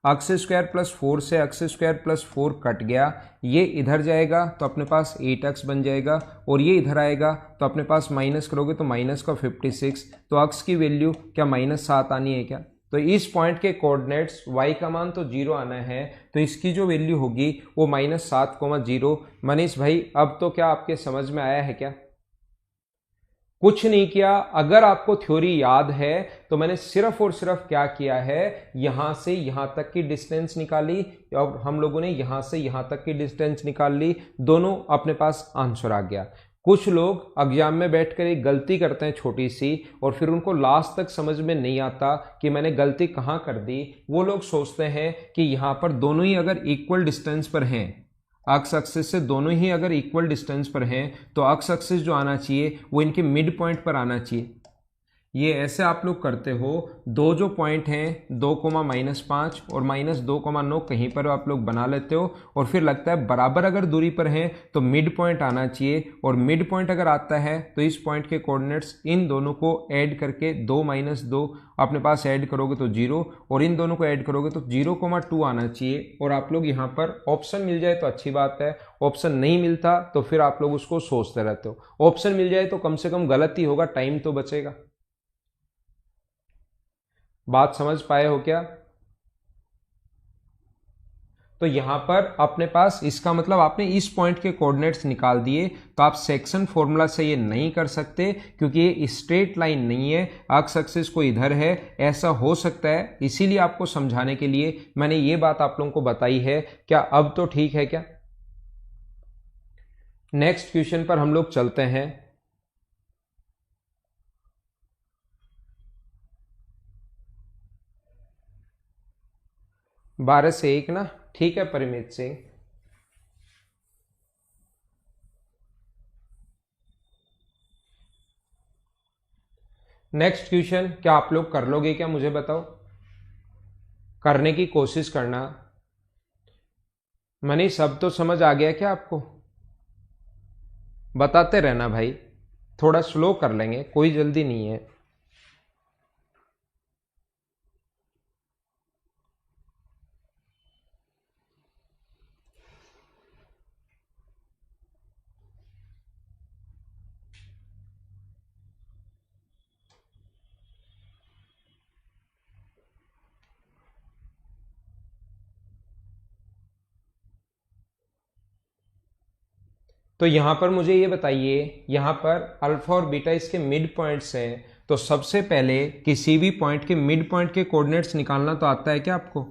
x² + 4 से x² + 4 कट गया, ये इधर जाएगा तो अपने पास 8x बन जाएगा, और ये इधर आएगा तो अपने पास माइनस करोगे तो माइनस का 56। तो x की वैल्यू क्या -7 आनी है क्या? तो इस पॉइंट के कोऑर्डिनेट्स y का मान तो 0 आना है, तो इसकी जो वैल्यू होगी वो -7,0। मनीष भाई अब तो क्या आपके समझ में आया है क्या? कुछ नहीं किया। अगर आपको थ्योरी याद है तो मैंने सिर्फ और सिर्फ क्या किया है, यहां से यहां तक की डिस्टेंस निकाली, और हम लोगों ने यहां से यहां तक की डिस्टेंस निकाल ली, दोनों अपने पास आंसर आ गया। कुछ लोग एग्जाम में बैठकर एक गलती करते हैं छोटी सी, और फिर उनको लास्ट तक समझ में नहीं आता कि मैंने गलती कहां कर दी। वो लोग सोचते हैं कि यहां पर दोनों ही अगर इक्वल डिस्टेंस पर हैं, एक्स एक्सिस से दोनों ही अगर इक्वल डिस्टेंस पर हैं, तो एक्स एक्सिस जो आना चाहिए वो इनके मिड पॉइंट पर आना चाहिए। ये ऐसे आप लोग करते हो, दो जो पॉइंट हैं 2,-5 और -2,9 कहीं पर आप लोग बना लेते हो, और फिर लगता है बराबर अगर दूरी पर हैं तो मिड पॉइंट आना चाहिए, और मिड पॉइंट अगर आता है तो इस पॉइंट के कोऑर्डिनेट्स इन दोनों को ऐड करके 2-2 अपने पास ऐड करोगे तो 0, और इन दोनों को ऐड करोगे तो 0,2 आना चाहिए। और आप लोग यहाँ पर ऑप्शन मिल जाए तो अच्छी बात है, ऑप्शन नहीं मिलता तो फिर आप लोग उसको सोचते रहते हो। ऑप्शन मिल जाए तो कम से कम गलत ही होगा, टाइम तो बचेगा। बात समझ पाए हो क्या? तो यहां पर अपने पास इसका मतलब आपने इस पॉइंट के कोऑर्डिनेट्स निकाल दिए, तो आप सेक्शन फॉर्मूला से ये नहीं कर सकते क्योंकि ये स्ट्रेट लाइन नहीं है, एक्स एक्सिस को इधर है, ऐसा हो सकता है। इसीलिए आपको समझाने के लिए मैंने ये बात आप लोगों को बताई है। क्या अब तो ठीक है क्या? नेक्स्ट क्वेश्चन पर हम लोग चलते हैं। 12 से 1 ना, ठीक है परिमित सिंह। नेक्स्ट क्वेश्चन क्या आप लोग कर लोगे क्या, मुझे बताओ, करने की कोशिश करना। मनी सब तो समझ आ गया क्या आपको? बताते रहना भाई, थोड़ा स्लो कर लेंगे, कोई जल्दी नहीं है। तो यहां पर मुझे ये बताइए, यहां पर अल्फा और बीटा इसके मिड पॉइंट्स हैं, तो सबसे पहले किसी भी पॉइंट के मिड पॉइंट के कोऑर्डिनेट्स निकालना तो आता है क्या आपको?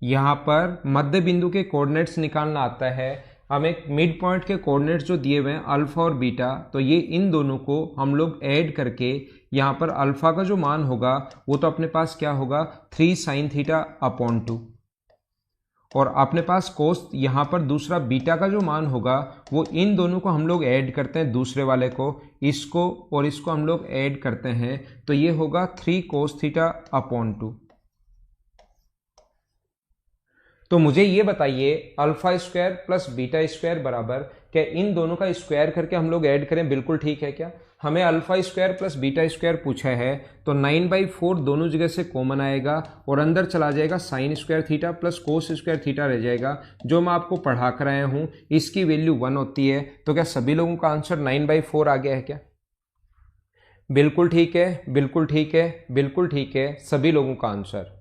यहां पर मध्य बिंदु के कोऑर्डिनेट्स निकालना आता है। हमें मिड पॉइंट के कोऑर्डिनेट्स जो दिए हुए हैं अल्फा और बीटा, तो ये इन दोनों को हम लोग ऐड करके यहां पर अल्फा का जो मान होगा वो तो अपने पास क्या होगा, 3 sin θ/2, और अपने पास कोस यहाँ पर दूसरा बीटा का जो मान होगा वो इन दोनों को हम लोग ऐड करते हैं, दूसरे वाले को, इसको और इसको हम लोग ऐड करते हैं, तो ये होगा 3 cos θ/2। तो मुझे ये बताइए, alpha square plus beta square बराबर, क्या इन दोनों का स्क्वायर करके हम लोग ऐड करें बिल्कुल ठीक है क्या? हमें alpha square plus beta square पूछा है, तो 9/4 दोनों जगह से कॉमन आएगा और अंदर चला जाएगा sine square theta plus cos square theta रह जाएगा, जो मैं आपको पढ़ा कर आया हूं, इसकी वैल्यू 1 होती है। तो क्या सभी लोगों का आंसर 9/4 आ गया है क्या? बिल्कुल ठीक है, बिल्कुल ठीक है, बिल्कुल ठीक है, सभी लोगों का आंसर।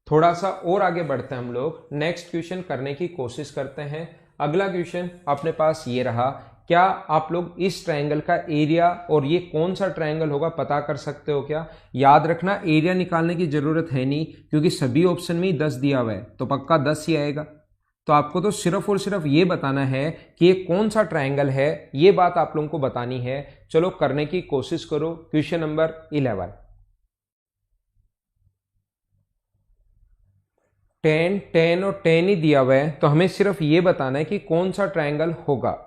थोड़ा सा और आगे बढ़ते हैं हम लोग, नेक्स्ट क्वेश्चन करने की कोशिश करते हैं। अगला क्वेश्चन अपने पास ये रहा, क्या आप लोग इस ट्रायंगल का एरिया और ये कौन सा ट्रायंगल होगा पता कर सकते हो क्या? याद रखना एरिया निकालने की जरूरत है नहीं, क्योंकि सभी ऑप्शन में ही 10 दिया हुआ है, तो पक्का 10 ही आएगा। तो आपको तो सिर्फ और सिर्फ ये बताना है कि ये कौन सा ट्रायंगल है, ये बात आप लोगों को बतानी है। चलो करने की कोशिश करो। क्वेश्चन नंबर 11, 10, 10 और 10 ही दिया हुआ है, तो हमें सिर्फ ये बताना है कि कौन सा ट्रायंगल होगा।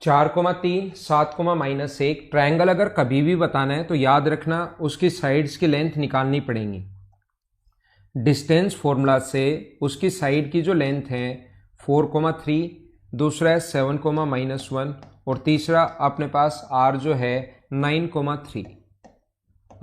चार कोमा 3, 7,-1 ट्रायंगल अगर कभी भी बताना है तो याद रखना उसकी साइड्स की लेंथ निकालनी पड़ेंगी। डिस्टेंस फॉर्मूला से उसकी साइड की जो लेंथ है 4,3, दूसरा है 7,-1 और तीसरा अपने पास r जो है 9,3।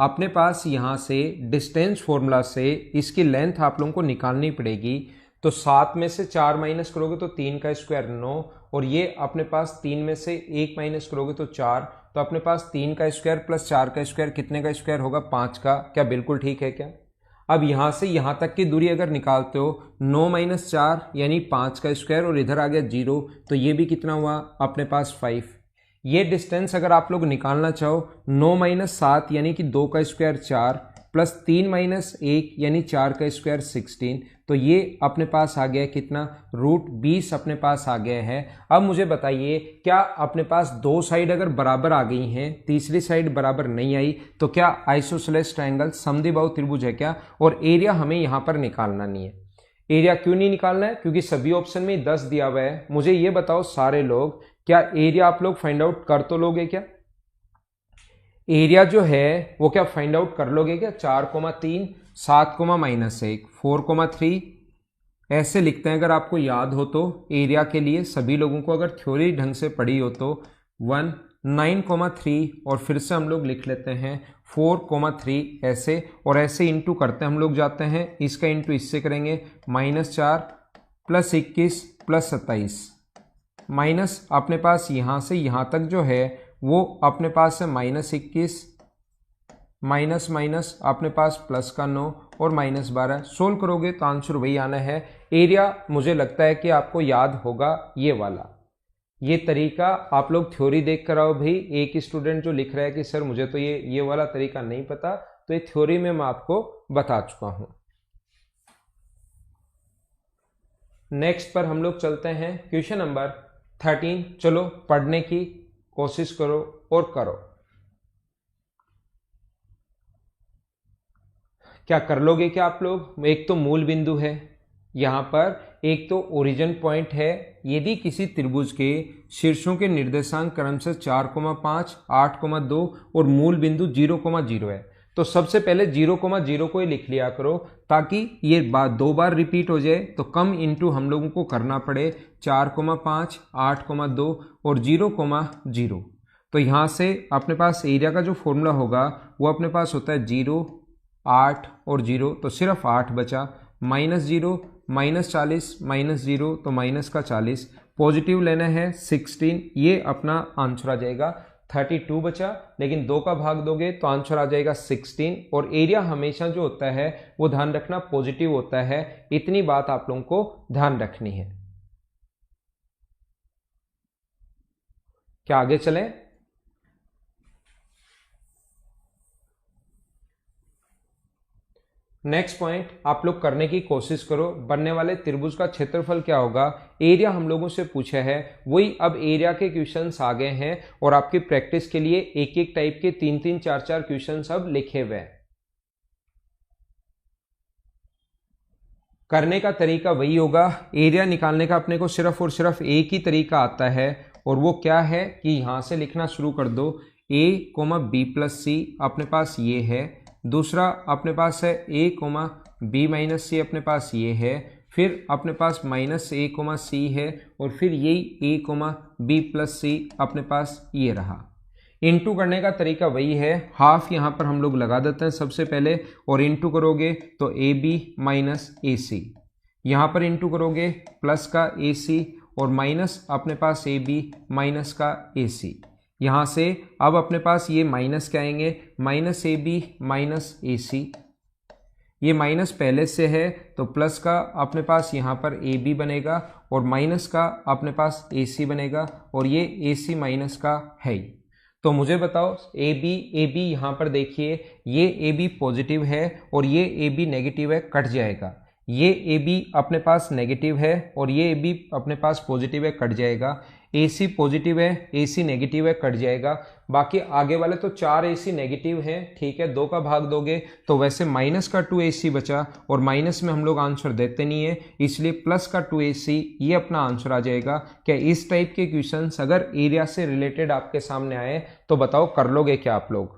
अपने पास यहाँ से डिस्टेंस फॉर्मूला से इसकी लेंथ आप लोगों को निकालनी पड़ेगी। तो 7 में से 4 माइनस करोगे तो 3 का स्क्वायर 9, और ये अपने पास 3 में से 1 माइनस करोगे तो 4, तो अपने पास 3 का स्क्वायर प्लस 4 का स्क्वायर कितने का स्क्वायर होगा, 5 का। क्या बिल्कुल ठीक है क्या? अब यहां से यहां तक की दूरी अगर निकालते हो 9 - 4 यानी 5 का स्क्वायर, और इधर आ गया 0, तो ये भी कितना हुआ अपने पास 5। ये डिस्टेंस अगर आप लोग निकालना चाहो 9 - 7 यानी कि 2 का स्क्वायर 4, प्लस 3 माइनस 1 यानी 4 का स्क्वायर 16। तो ये अपने पास आ गया कितना, √20 अपने पास आ गया है। अब मुझे बताइए, क्या अपने पास दो साइड अगर बराबर आ गई हैं, तीसरी साइड बराबर नहीं आई, तो क्या आइसोसेलेस ट्रायंगल समद्विबाहु त्रिभुज है क्या? और एरिया हमें यहां पर निकालना नहीं है। एरिया क्यों नहीं निकालना है? क्योंकि सभी ऑप्शन में 10 दिया हुआ है। मुझे ये बताओ सारे लोग, क्या एरिया आप लोग फाइंड आउट कर तो लोगे क्या? एरिया जो है वो क्या फाइंड आउट कर लोगे क्या? 4,3, 7,-1, 4,3 ऐसे लिखते हैं अगर आपको याद हो तो। एरिया के लिए सभी लोगों को अगर थ्योरी ढंग से पढ़ी हो तो 1, 9,3 और फिर से हम लोग लिख लेते हैं 4,3 ऐसे, और ऐसे इंटू करते हैं हम लोग जाते हैं, इसका इंटू इससे करेंगे -4 + 21 + 27 माइनस अपने पास यहाँ से यहाँ तक जो है वो अपने पास है -21 माइनस माइनस अपने पास प्लस का 9 और -12। सोल्व करोगे तो आंसर वही आना है। एरिया मुझे लगता है कि आपको याद होगा ये वाला। ये तरीका आप लोग थ्योरी देख कर आओ भाई। एक स्टूडेंट जो लिख रहा है कि सर मुझे तो ये वाला तरीका नहीं पता, तो ये थ्योरी में मैं आपको बता चुका हूं। नेक्स्ट पर हम लोग चलते हैं, क्वेश्चन नंबर 13। चलो पढ़ने की कोशिश करो और करो। क्या कर लोगे क्या आप लोग? एक तो मूल बिंदु है यहां पर, एक तो ओरिजिन पॉइंट है। यदि किसी त्रिभुज के शीर्षों के निर्देशांक क्रमशः 4,5, 8,2 और मूल बिंदु 0,0 है, तो सबसे पहले 0,0 को ही लिख लिया करो ताकि ये बात दो बार रिपीट हो जाए, तो कम इंटू हम लोगों को करना पड़े 4,5, 8,2 और 0,0। तो यहां से अपने पास एरिया का जो फॉर्मूला होगा वो अपने पास होता है 0, 8 और 0, तो सिर्फ 8 बचा। -0 -40 -0 तो -40, पॉजिटिव लेना है 16, ये अपना आंसर आ जाएगा। 32 बचा, लेकिन 2 का भाग दोगे तो आंसर आ जाएगा 16। और एरिया हमेशा जो होता है वो ध्यान रखना पॉजिटिव होता है, इतनी बात आप लोगों को ध्यान रखनी है। क्या आगे चलें? नेक्स्ट पॉइंट आप लोग करने की कोशिश करो। बनने वाले त्रिभुज का क्षेत्रफल क्या होगा, एरिया हम लोगों से पूछा है, वही अब एरिया के क्वेश्चंस आ गए हैं और आपकी प्रैक्टिस के लिए एक एक टाइप के 3-3, 4-4 क्वेश्चंस अब लिखे हुए हैं। करने का तरीका वही होगा। एरिया निकालने का अपने को सिर्फ और सिर्फ एक ही तरीका आता है, और वो क्या है कि यहां से लिखना शुरू कर दो। a, b + c अपने पास ये है, दूसरा अपने पास है a, b - c अपने पास ये है, फिर अपने पास -a, c है, और फिर यही a, b + c अपने पास ये रहा। इंटू करने का तरीका वही है, हाफ यहाँ पर हम लोग लगा देते हैं सबसे पहले, और इंटू करोगे तो AB - AC, यहाँ पर इंटू करोगे प्लस का AC और माइनस अपने पास AB माइनस का AC। यहाँ से अब अपने पास ये माइनस क्या आएंगे, -AB -AC, ये माइनस पहले से है तो प्लस का अपने पास यहाँ पर AB बनेगा और माइनस का अपने पास AC बनेगा, और ये AC माइनस का है ही। तो मुझे बताओ AB यहाँ पर देखिए, ये AB पॉजिटिव है और ये AB नेगेटिव है, कट जाएगा। ये AB अपने पास नेगेटिव है और ये AB अपने पास पॉजिटिव है, कट जाएगा। AC पॉजिटिव है, AC नेगेटिव है, कट जाएगा। बाकी आगे वाले तो 4 AC नेगेटिव हैं, ठीक है, 2 का भाग दोगे तो वैसे -2 AC बचा, और माइनस में हम लोग आंसर देते नहीं है, इसलिए +2 AC ये अपना आंसर आ जाएगा। क्या इस टाइप के क्वेश्चंस अगर एरिया से रिलेटेड आपके सामने आए तो बताओ कर लोगे क्या आप लोग?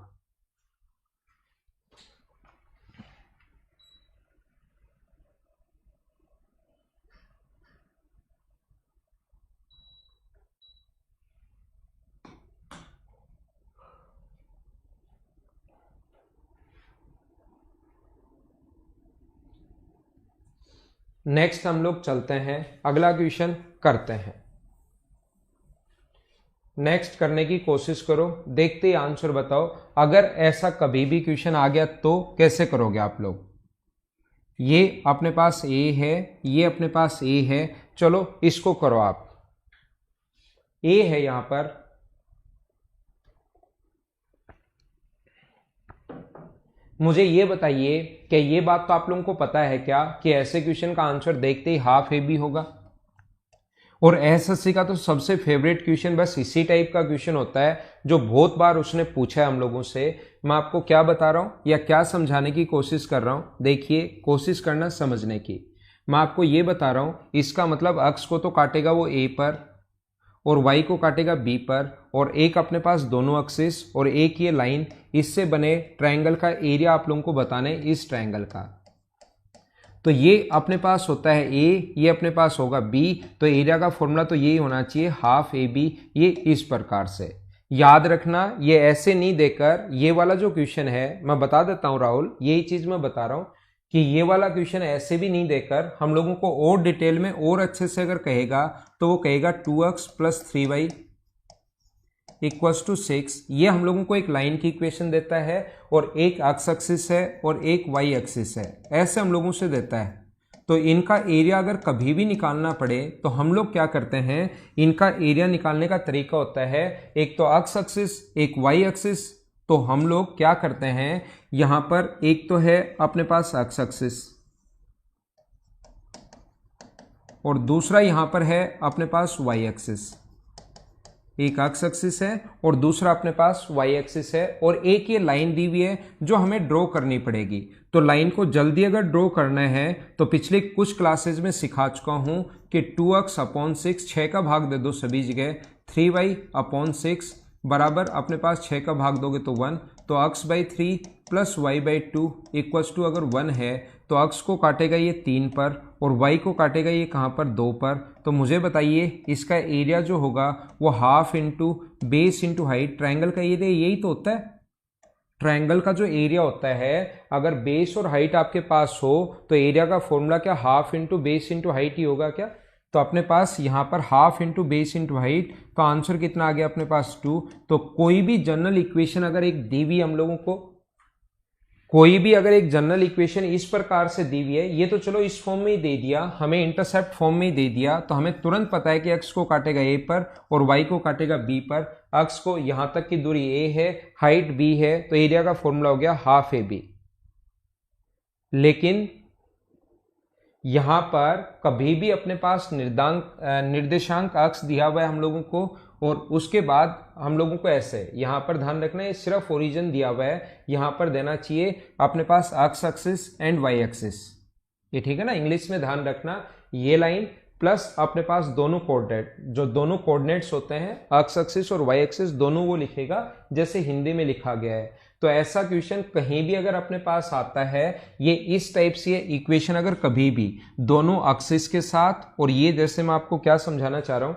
नेक्स्ट हम लोग चलते हैं, अगला क्वेश्चन करते हैं। नेक्स्ट करने की कोशिश करो, देखते ही आंसर बताओ। अगर ऐसा कभी भी क्वेश्चन आ गया तो कैसे करोगे आप लोग? ये अपने पास A है, ये अपने पास A है, चलो इसको करो आप। A है यहां पर, मुझे ये बताइए कि ये बात तो आप लोगों को पता है क्या कि ऐसे क्वेश्चन का आंसर देखते ही हाफ ए बी होगा। और एसएससी का तो सबसे फेवरेट क्वेश्चन बस इसी टाइप का क्वेश्चन होता है जो बहुत बार उसने पूछा है हम लोगों से। मैं आपको क्या बता रहा हूं या क्या समझाने की कोशिश कर रहा हूं, देखिए कोशिश करना समझने की। मैं आपको ये बता रहा हूं, इसका मतलब अक्स को तो काटेगा वो ए पर और वाई को काटेगा बी पर, और एक अपने पास दोनों एक्सिस और एक ये लाइन, इससे बने ट्रायंगल का एरिया आप लोगों को बताना है इस ट्रायंगल का। तो ये अपने पास होता है ए, ये अपने पास होगा बी, तो एरिया का फॉर्मूला तो यही होना चाहिए हाफ ए बी। ये इस प्रकार से याद रखना, ये ऐसे नहीं देकर ये वाला जो क्वेश्चन है मैं बता देता हूं राहुल, यही चीज मैं बता रहा हूं कि ये वाला क्वेश्चन ऐसे भी नहीं देकर हम लोगों को और डिटेल में और अच्छे से अगर कहेगा तो वो कहेगा 2x + 3y = 6। ये हम लोगों को एक लाइन की इक्वेशन देता है और एक एक्स एक्सिस है और एक वाई एक्सिस है, ऐसे हम लोगों से देता है। तो इनका एरिया अगर कभी भी निकालना पड़े तो हम लोग क्या करते हैं, इनका एरिया निकालने का तरीका होता है एक तो एक्स एक्सिस एक वाई एक्सिस। तो हम लोग क्या करते हैं, यहां पर एक तो है अपने पास एक्स एक्सिस और दूसरा यहां पर है अपने पास वाई एक्सिस। एक एक्स एक्सिस है और दूसरा अपने पास वाई एक्सिस है और एक ये लाइन दी हुई है जो हमें ड्रॉ करनी पड़ेगी। तो लाइन को जल्दी अगर ड्रॉ करना है तो पिछले कुछ क्लासेस में सिखा चुका हूं कि 2x/6, 6 का भाग दे दो सभी जगह, 3y/6 बराबर अपने पास 6 का भाग दोगे तो 1, तो x/3 + y/2 = अगर 1 है तो x को काटेगा ये 3 पर और y को काटेगा ये कहाँ पर 2 पर। तो मुझे बताइए इसका एरिया जो होगा वो half into base into height, triangle का एरिया यही तो होता है। ट्रायंगल का जो एरिया होता है अगर बेस और हाइट आपके पास हो तो एरिया का फॉर्मूला क्या half into base into height ही होगा क्या। तो अपने पास यहाँ पर half into base into height, तो आंसर कितना आ गया अपने पास 2। तो कोई भी जनरल इक्वेशन अगर एक दी हुई हम लोगों को, कोई भी अगर एक जनरल इक्वेशन इस प्रकार से दी हुई है, ये तो चलो इस फॉर्म में ही दे दिया, हमें इंटरसेप्ट फॉर्म में ही दे दिया, तो हमें तुरंत पता है कि एक्स को काटेगा ए पर और वाई को काटेगा बी पर। एक्स को यहां तक की दूरी ए है, हाइट बी है, तो एरिया का फॉर्मूला हो गया हाफ ए बी। लेकिन यहां पर कभी भी अपने पास निर्देशांक अक्ष दिया हुआ है हम लोगों को और उसके बाद हम लोगों को ऐसे यहां पर ध्यान रखना है सिर्फ ओरिजिन दिया हुआ है, यहां पर देना चाहिए अपने पास x axis and y axis. ये ठीक है ना, इंग्लिश में ध्यान रखना ये लाइन प्लस अपने पास दोनों कोऑर्डिनेट, जो दोनों कोऑर्डिनेट्स होते हैं एक्स एक्सिस और वाई एक्सिस दोनों, वो लिखेगा जैसे हिंदी में लिखा गया है। तो ऐसा क्वेश्चन कहीं भी अगर अपने पास आता है, ये इस टाइप से इक्वेशन अगर कभी भी दोनों एक्सिस के साथ, और ये जैसे मैं आपको क्या समझाना चाह रहा हूं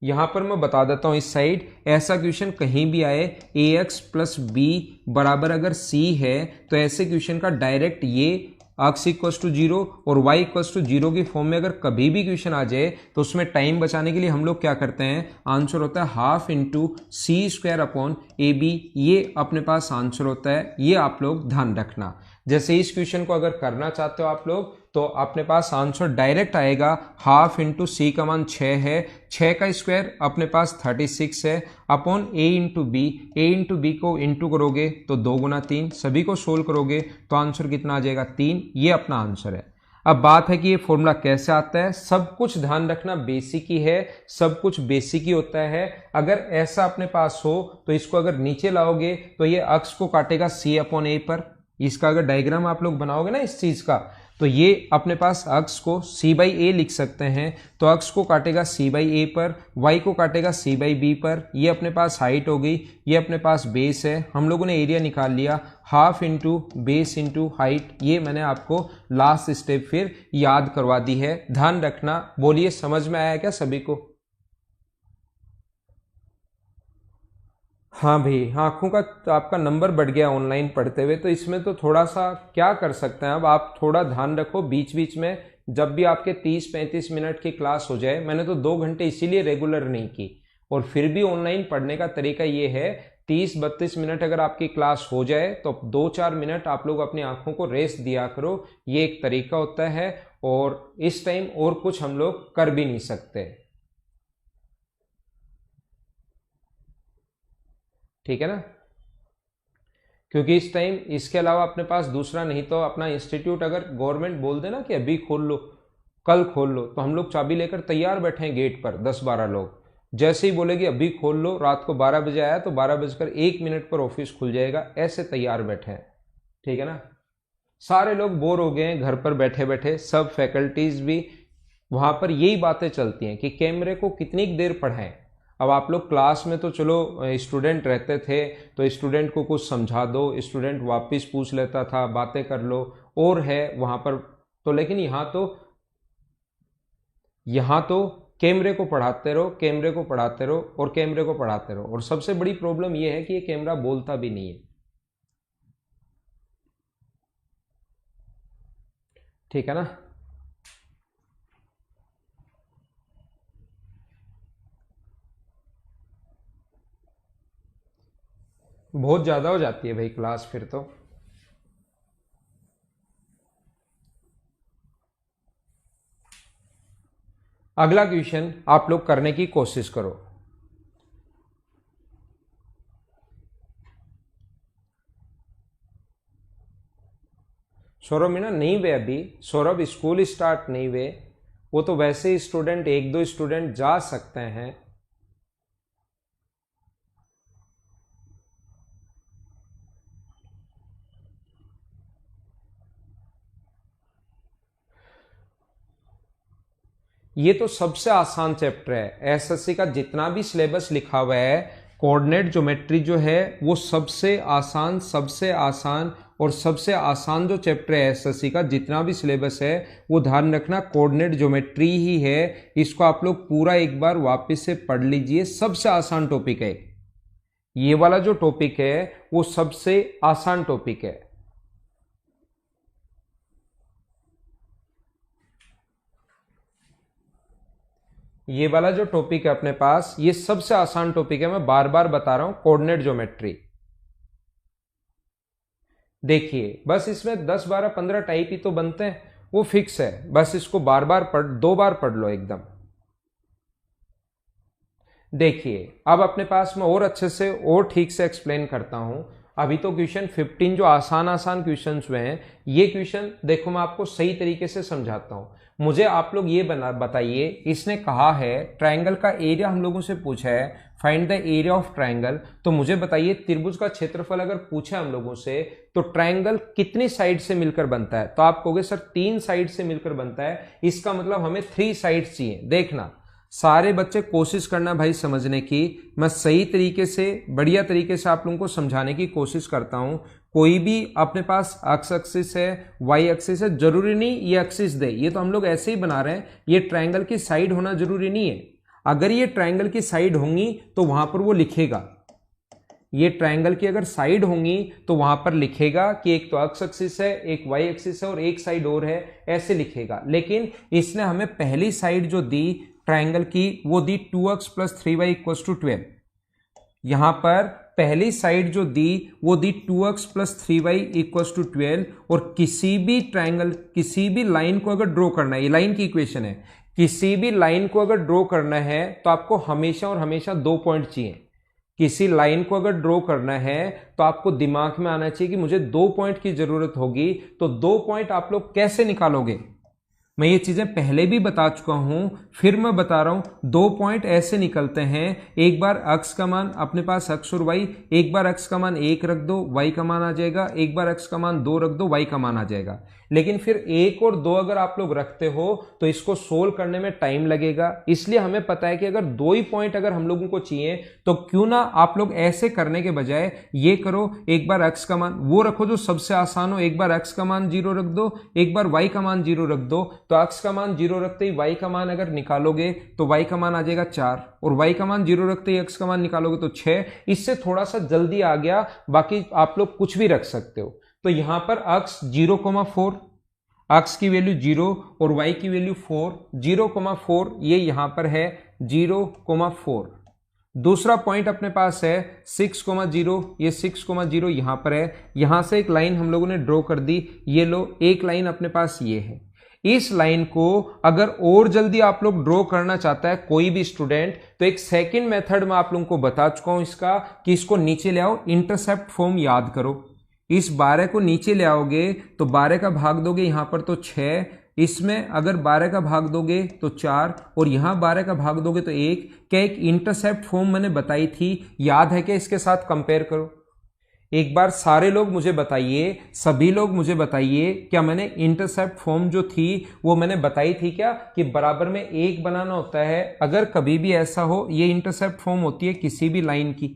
यहां पर मैं बता देता हूं, इस साइड ऐसा क्वेश्चन कहीं भी आए ax + b बराबर अगर c है तो ऐसे क्वेश्चन का डायरेक्ट ये x = 0 और y = 0 की फॉर्म में अगर कभी भी क्वेश्चन आ जाए तो उसमें टाइम बचाने के लिए हम लोग क्या करते हैं, आंसर होता है हाफ इंटू c²/ab। ये अपने पास आंसर होता है, ये आप लोग ध्यान रखना। जैसे इस क्वेश्चन को अगर करना चाहते हो आप लोग तो अपने पास आंसर डायरेक्ट आएगा हाफ इंटू सी का मान 6 है, 6 का स्क्वायर अपने पास 36 है upon a into B, A into B को इंटू करोगे तो 2 गुना 3, सभी को सोल्व करोगे तो आंसर कितना आ जाएगा 3। ये अपना आंसर है। अब बात है कि ये फॉर्मूला कैसे आता है, सब कुछ ध्यान रखना बेसिक ही है, सब कुछ बेसिक ही होता है। अगर ऐसा अपने पास हो तो इसको अगर नीचे लाओगे तो ये अक्ष को काटेगा c/a पर। इसका अगर डायग्राम आप लोग बनाओगे ना इस चीज का, तो ये अपने पास अक्ष को c/a लिख सकते हैं, तो अक्ष को काटेगा c/a पर, y को काटेगा c/b पर। ये अपने पास हाइट हो गई, ये अपने पास बेस है, हम लोगों ने एरिया निकाल लिया half into base into height. ये मैंने आपको लास्ट स्टेप फिर याद करवा दी है, ध्यान रखना। बोलिए समझ में आया क्या सभी को? हाँ भाई, आंखों का तो आपका नंबर बढ़ गया ऑनलाइन पढ़ते हुए, तो इसमें तो थोड़ा सा क्या कर सकते हैं। अब आप थोड़ा ध्यान रखो बीच बीच में, जब भी आपके 30-35 मिनट की क्लास हो जाए, मैंने तो 2 घंटे इसीलिए रेगुलर नहीं की, और फिर भी ऑनलाइन पढ़ने का तरीका ये है 30-32 मिनट अगर आपकी क्लास हो जाए तो 2-4 मिनट आप लोग अपनी आंखों को रेस्ट दिया करो, ये एक तरीका होता है। और इस टाइम और कुछ हम लोग कर भी नहीं सकते, ठीक है ना, क्योंकि इस टाइम इसके अलावा अपने पास दूसरा नहीं, तो अपना इंस्टीट्यूट अगर गवर्नमेंट बोल देना कि अभी खोल लो, कल खोल लो, तो हम लोग चाबी लेकर तैयार बैठे हैं गेट पर 10-12 लोग। जैसे ही बोलेगी अभी खोल लो, रात को 12 बजे आया तो 12:01 पर ऑफिस खुल जाएगा, ऐसे तैयार बैठे हैं। ठीक है ना, सारे लोग बोर हो गए हैं घर पर बैठे बैठे, सब फैकल्टीज भी। वहां पर यही बातें चलती हैं कि कैमरे को कितनी देर पढ़ाएं। अब आप लोग क्लास में तो चलो स्टूडेंट रहते थे तो स्टूडेंट को कुछ समझा दो, स्टूडेंट वापस पूछ लेता था, बातें कर लो, और है वहां पर तो। लेकिन यहाँ तो कैमरे को पढ़ाते रहो, कैमरे को पढ़ाते रहो और कैमरे को पढ़ाते रहो। और सबसे बड़ी प्रॉब्लम यह है कि ये कैमरा बोलता भी नहीं है। ठीक है ना, बहुत ज्यादा हो जाती है भाई क्लास फिर तो। अगला क्वेश्चन आप लोग करने की कोशिश करो। सौरभ मीना नहीं हुए अभी, सौरभ स्कूल स्टार्ट नहीं हुए, वो तो वैसे ही स्टूडेंट, 1-2 स्टूडेंट जा सकते हैं। ये तो सबसे आसान चैप्टर है एसएससी का, जितना भी सिलेबस लिखा हुआ है, कोऑर्डिनेट ज्योमेट्री जो है वो सबसे आसान और सबसे आसान जो चैप्टर है एसएससी का, जितना भी सिलेबस है वो ध्यान रखना कोऑर्डिनेट ज्योमेट्री ही है। इसको आप लोग पूरा एक बार वापस से पढ़ लीजिए, सबसे आसान टॉपिक है ये वाला। जो टॉपिक है वो सबसे आसान टॉपिक है। ये वाला जो टॉपिक है अपने पास, ये सबसे आसान टॉपिक है, मैं बार बार बता रहा हूं, कोऑर्डिनेट ज्योमेट्री। देखिए बस इसमें 10, 12, 15 टाइप ही तो बनते हैं, वो फिक्स है। बस इसको बार बार पढ़, 2 बार पढ़ लो एकदम। देखिए अब अपने पास मैं और अच्छे से और ठीक से एक्सप्लेन करता हूं। अभी तो क्वेश्चन 15 जो आसान क्वेश्चन हुए हैं, ये क्वेश्चन देखो मैं आपको सही तरीके से समझाता हूं। मुझे आप लोग ये बताइए, इसने कहा है ट्रायंगल का एरिया हम लोगों से पूछा है, find the area of triangle. तो मुझे बताइए त्रिभुज का क्षेत्रफल अगर पूछा हम लोगों से, तो ट्रायंगल कितनी साइड से मिलकर बनता है? तो आप कहोगे सर 3 साइड से मिलकर बनता है, इसका मतलब हमें 3 साइड्स चाहिए। देखना सारे बच्चे कोशिश करना भाई समझने की, मैं सही तरीके से बढ़िया तरीके से आप लोगों को समझाने की कोशिश करता हूं। कोई भी अपने पास एक्स एक्सिस है, वाई एक्सिस है, जरूरी नहीं ये एक्सिस दे, ये तो हम लोग ऐसे ही बना रहे हैं, ये ट्रायंगल की साइड होना जरूरी नहीं है। अगर ये ट्रायंगल की साइड होंगी तो वहां पर वो लिखेगा, ये ट्रायंगल की अगर साइड होंगी तो वहां पर लिखेगा कि एक तो एक्स एक्सिस है, एक वाई एक्सिस है और एक साइड और है, ऐसे लिखेगा। लेकिन इसने हमें पहली साइड जो दी ट्रायंगल की वो दी 2x + 3y = 12। यहां पर पहली साइड जो दी वो दी 2x + 3y = 12। और किसी भी ट्रायंगल, किसी भी लाइन को अगर ड्रॉ करना है, ये लाइन की इक्वेशन है, किसी भी लाइन को अगर ड्रॉ करना है तो आपको हमेशा और हमेशा 2 पॉइंट चाहिए। किसी लाइन को अगर ड्रॉ करना है तो आपको दिमाग में आना चाहिए कि मुझे 2 पॉइंट की जरूरत होगी। तो 2 पॉइंट आप लोग कैसे निकालोगे? मैं ये चीजें पहले भी बता चुका हूं, फिर मैं बता रहा हूं। 2 पॉइंट ऐसे निकलते हैं, एक बार x का मान अपने पास x और y, एक बार x का मान 1 रख दो y का मान आ जाएगा, एक बार x का मान 2 रख दो y का मान आ जाएगा। लेकिन फिर 1 और 2 अगर आप लोग रखते हो तो इसको सोल्व करने में टाइम लगेगा। इसलिए हमें पता है कि अगर 2 ही पॉइंट अगर हम लोगों को चाहिए तो क्यों ना आप लोग ऐसे करने के बजाय ये करो, एक बार x का मान वो रखो जो सबसे आसान हो, एक बार x का मान 0 रख दो, एक बार y का मान 0 रख दो। तो x का मान 0 रखते ही y का मान अगर निकालोगे तो y का मान आ जाएगा 4, और y का मान 0 रखते ही x का मान निकालोगे तो 6। इससे थोड़ा सा जल्दी आ गया, बाकी आप लोग कुछ भी रख सकते हो। तो यहां पर x 0,4, x की वैल्यू 0 और y की वैल्यू 4, 0,4 ये यहां पर है 0,4। दूसरा पॉइंट अपने पास है 6,0, ये 6,0 यहां पर है। यहां से एक लाइन हम लोगों ने ड्रॉ कर दी, ये लो एक लाइन अपने पास ये है। इस लाइन को अगर और जल्दी आप लोग ड्रॉ करना चाहता है कोई भी स्टूडेंट, तो एक सेकंड मेथड में आप लोगों को बता चुका हूं इसका, कि इसको नीचे ले आओ, इंटरसेप्ट फॉर्म याद करो। इस 12 को नीचे ले आओगे तो 12 का भाग दोगे यहाँ पर तो 6, इसमें अगर 12 का भाग दोगे तो 4 और यहाँ 12 का भाग दोगे तो 1। क्या एक इंटरसेप्ट फॉर्म मैंने बताई थी, याद है क्या? इसके साथ कंपेयर करो एक बार। सारे लोग मुझे बताइए, सभी लोग मुझे बताइए, क्या मैंने इंटरसेप्ट फॉर्म जो थी वो मैंने बताई थी क्या कि बराबर में 1 बनाना होता है? अगर कभी भी ऐसा हो, ये इंटरसेप्ट फॉर्म होती है किसी भी लाइन की।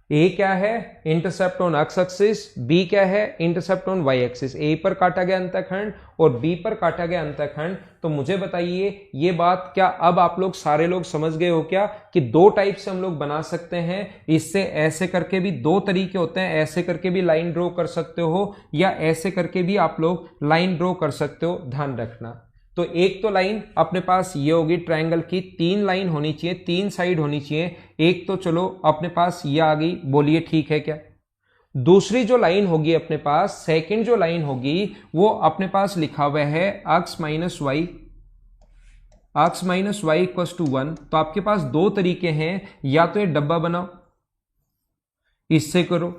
ए क्या है? Intercept on x axis. B क्या है? Intercept on y axis. A पर काटा गया अंतःखंड और बी पर काटा गया अंतःखंड। तो मुझे बताइए ये बात क्या अब आप लोग सारे लोग समझ गए हो क्या कि 2 टाइप से हम लोग बना सकते हैं? इससे ऐसे करके भी 2 तरीके होते हैं, ऐसे करके भी लाइन ड्रॉ कर सकते हो या ऐसे करके भी आप लोग लाइन ड्रॉ कर सकते हो, ध्यान रखना। तो एक तो लाइन अपने पास ये होगी ट्रायंगल की, 3 लाइन होनी चाहिए, 3 साइड होनी चाहिए। एक तो चलो अपने पास ये आ गई, बोलिए ठीक है क्या? दूसरी जो लाइन होगी अपने पास, सेकंड जो लाइन होगी वो अपने पास लिखा हुआ है x minus Y, x minus Y equals to 1। तो आपके पास 2 तरीके हैं, या तो ये डब्बा बनाओ, इससे करो,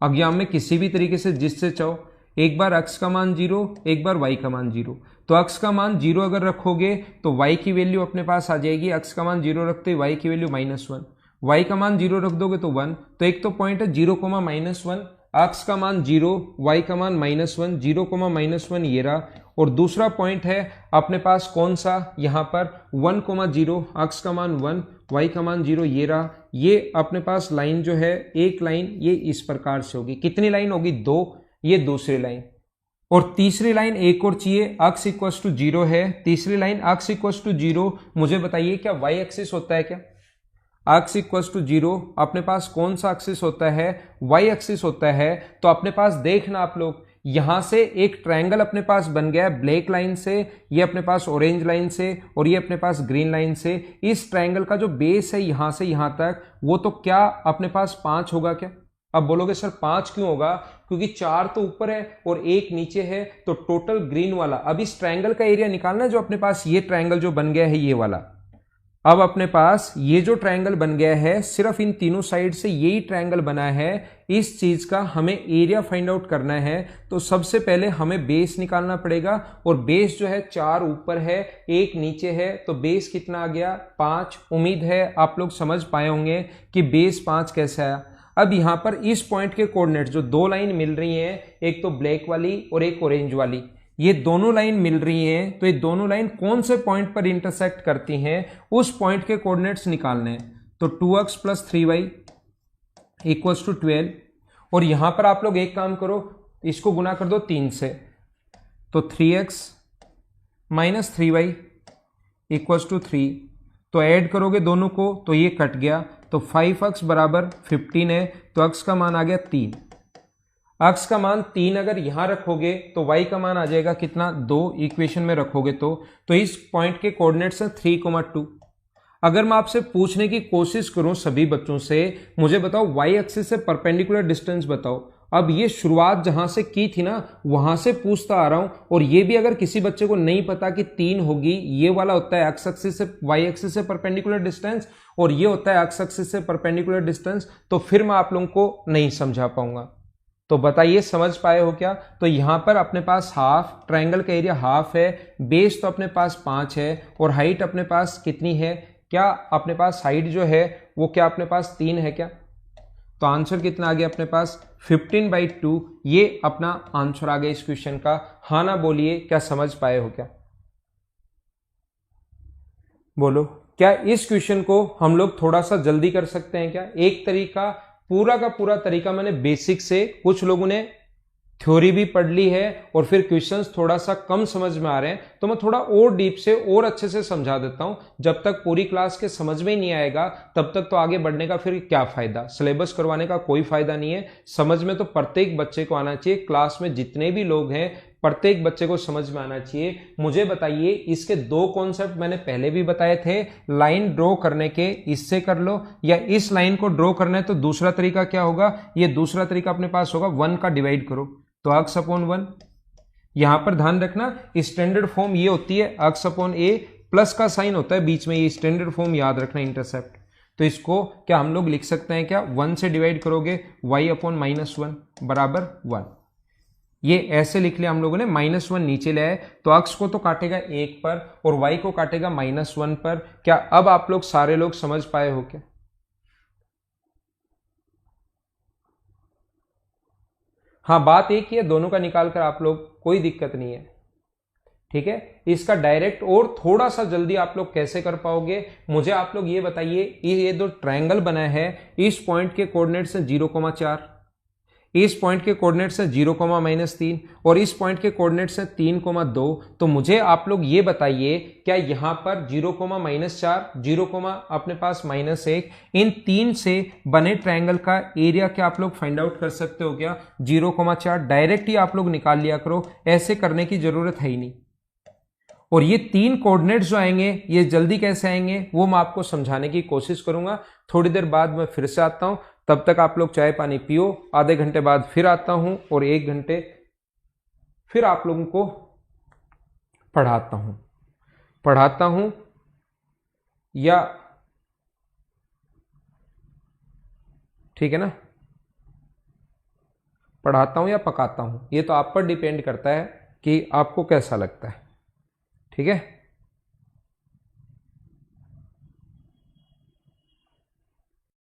अज्ञान में किसी भी तरीके से जिससे चाहो। एक बार x का मान 0, एक बार y का मान 0। तो x का मान 0 अगर रखोगे तो y की वैल्यू अपने पास आ जाएगी, x का मान 0 रखते y की वैल्यू -1, y का मान 0 रख दोगे तो 1। तो एक तो पॉइंट है 0, -1, x का मान 0, y का मान -1, 0, -1 ये रहा। और दूसरा पॉइंट है अपने पास कौन सा, यहाँ पर 1, 0, x का मान 1, y का मान 0 ये रहा। ये अपने पास लाइन जो है, एक लाइन ये इस प्रकार से होगी। कितनी लाइन होगी? 2। ये दूसरी लाइन। और तीसरी लाइन एक और चाहिए, x इक्वल्स टू 0 है। तीसरी लाइन x इक्वल्स टू 0, मुझे बताइए क्या y एक्सिस होता है क्या? x इक्वल्स टू 0 अपने पास कौन सा एक्सिस होता है? y एक्सिस होता है। तो अपने पास देखना आप लोग, यहां से एक ट्रायंगल अपने पास बन गया है ब्लैक लाइन से, ये अपने पास ऑरेंज लाइन से और ये अपने पास ग्रीन लाइन से। इस ट्रायंगल का जो बेस है यहां से यहां तक, वो तो क्या अपने पास 5 होगा क्या? अब बोलोगे सर 5 क्यों होगा? क्योंकि 4 तो ऊपर है और 1 नीचे है, तो टोटल ग्रीन वाला। अब इस ट्रायंगल का एरिया निकालना है जो अपने पास ये ट्रायंगल जो बन गया है ये वाला। अब अपने पास ये जो ट्रायंगल बन गया है, सिर्फ इन तीनों साइड से यही ट्रायंगल बना है। इस चीज का हमें एरिया फाइंड आउट करना है। तो सबसे पहले हमें बेस निकालना पड़ेगा और बेस जो है 4 ऊपर है, 1 नीचे है। तो बेस कितना आ गया? 5। उम्मीद है आप लोग समझ पाए होंगे कि बेस 5 कैसे आया। अब यहां पर इस पॉइंट के कोऑर्डिनेट्स जो 2 लाइन मिल रही हैं, एक तो ब्लैक वाली और एक ऑरेंज वाली, ये दोनों लाइन मिल रही हैं। तो ये दोनों लाइन कौन से पॉइंट पर इंटरसेक्ट करती हैं, उस पॉइंट के कोऑर्डिनेट्स निकालने हैं। तो 2x + 3y इक्वल्स टू 12। और यहां पर आप लोग एक काम करो, इसको गुना कर दो 3 से, तो 3x - 3y इक्वल्स टू 3। तो ऐड करोगे दोनों को तो ये कट गया, तो 5x बराबर 15 है। तो x का मान आ गया 3। x का मान 3 अगर यहां रखोगे तो y का मान आ जाएगा कितना? 2 इक्वेशन में रखोगे तो इस पॉइंट के कोऑर्डिनेट्स हैं 3, 2। अगर मैं आपसे पूछने की कोशिश करूं सभी बच्चों से, मुझे बताओ y एक्सिस से परपेंडिकुलर डिस्टेंस बताओ। अब ये शुरुआत जहां से की थी ना, वहां से पूछता आ रहा हूं। और ये भी अगर किसी बच्चे को नहीं पता कि 3 होगी, ये वाला होता है x एक्सिस से y एक्सिस से परपेंडिकुलर डिस्टेंस और ये होता है x एक्सिस से परपेंडिकुलर डिस्टेंस, तो फिर मैं आप लोगों को नहीं समझा पाऊंगा। तो बताइए समझ पाए हो क्या? तो यहां पर अपने पास हाफ, ट्रायंगल का एरिया हाफ है, बेस तो अपने पास 5 है और हाइट अपने पास कितनी है? क्या अपने पास हाइट जो है वो क्या अपने पास 3 है क्या? तो आंसर कितना आ गया अपने पास? 15/2। ये अपना आंसर आ गया इस क्वेश्चन का। हाँ ना बोलिए, क्या समझ पाए हो क्या? बोलो, क्या इस क्वेश्चन को हम लोग थोड़ा सा जल्दी कर सकते हैं क्या? एक तरीका, पूरा का पूरा तरीका मैंने बेसिक से, कुछ लोगों ने थ्योरी भी पढ़ ली है और फिर क्वेश्चंस थोड़ा सा कम समझ में आ रहे हैं, तो मैं थोड़ा और डीप से और अच्छे से समझा देता हूं। जब तक पूरी क्लास के समझ में ही नहीं आएगा तब तक तो आगे बढ़ने का फिर क्या फायदा? सिलेबस करवाने का कोई फायदा नहीं है। समझ में तो प्रत्येक बच्चे को आना चाहिए। क्लास में जितने भी लोग हैं प्रत्येक बच्चे को समझ में आना चाहिए। मुझे बताइए, इसके 2 कॉन्सेप्ट मैंने पहले भी बताए थे, लाइन ड्रॉ करने के, इससे कर लो, या इस लाइन को ड्रॉ करना है तो दूसरा तरीका क्या होगा? ये दूसरा तरीका अपने पास होगा 1 का डिवाइड करो, तो x/1। यहां पर ध्यान रखना स्टैंडर्ड फॉर्म ये होती है x/a, प्लस का साइन होता है बीच में, ये स्टैंडर्ड फॉर्म याद रखना इंटरसेप्ट। तो इसको क्या हम लोग लिख सकते हैं, क्या 1 से डिवाइड करोगे y/-1 बराबर 1। ये ऐसे लिख लिया हम लोगों ने, -1 नीचे ले आए तो अक्स को तो काटेगा 1 पर और y को काटेगा -1 पर। क्या अब आप लोग सारे लोग समझ पाए हो क्या? हाँ, बात एक ही है, दोनों का निकाल कर आप लोग, कोई दिक्कत नहीं है, ठीक है। इसका डायरेक्ट और थोड़ा सा जल्दी आप लोग कैसे कर पाओगे, मुझे आप लोग ये बताइए। ये दो ट्रायंगल बना है, इस पॉइंट के कोऑर्डिनेट्स हैं 0,4, इस पॉइंट के कोऑर्डिनेट्स हैं 0,-3 और इस पॉइंट के कोऑर्डिनेट्स हैं 3,2। तो मुझे आप लोग ये बताइए, क्या यहां पर 0,-4, 0, अपने पास -1, इन तीन से बने ट्रायंगल का एरिया क्या आप लोग फाइंड आउट कर सकते हो क्या? 0,4 डायरेक्ट ही आप लोग निकाल लिया करो, ऐसे करने की जरूरत है ही नहीं। और ये तीन कोऑर्डिनेट्स जो आएंगे ये जल्दी कैसे आएंगे वो मैं आपको समझाने की कोशिश करूंगा। थोड़ी देर बाद मैं फिर से आता हूं, तब तक आप लोग चाय पानी पियो। आधे घंटे बाद फिर आता हूं और 1 घंटे फिर आप लोगों को पढ़ाता हूं या, ठीक है ना, पढ़ाता हूं या पकाता हूं, ये तो आप पर डिपेंड करता है कि आपको कैसा लगता है, ठीक है।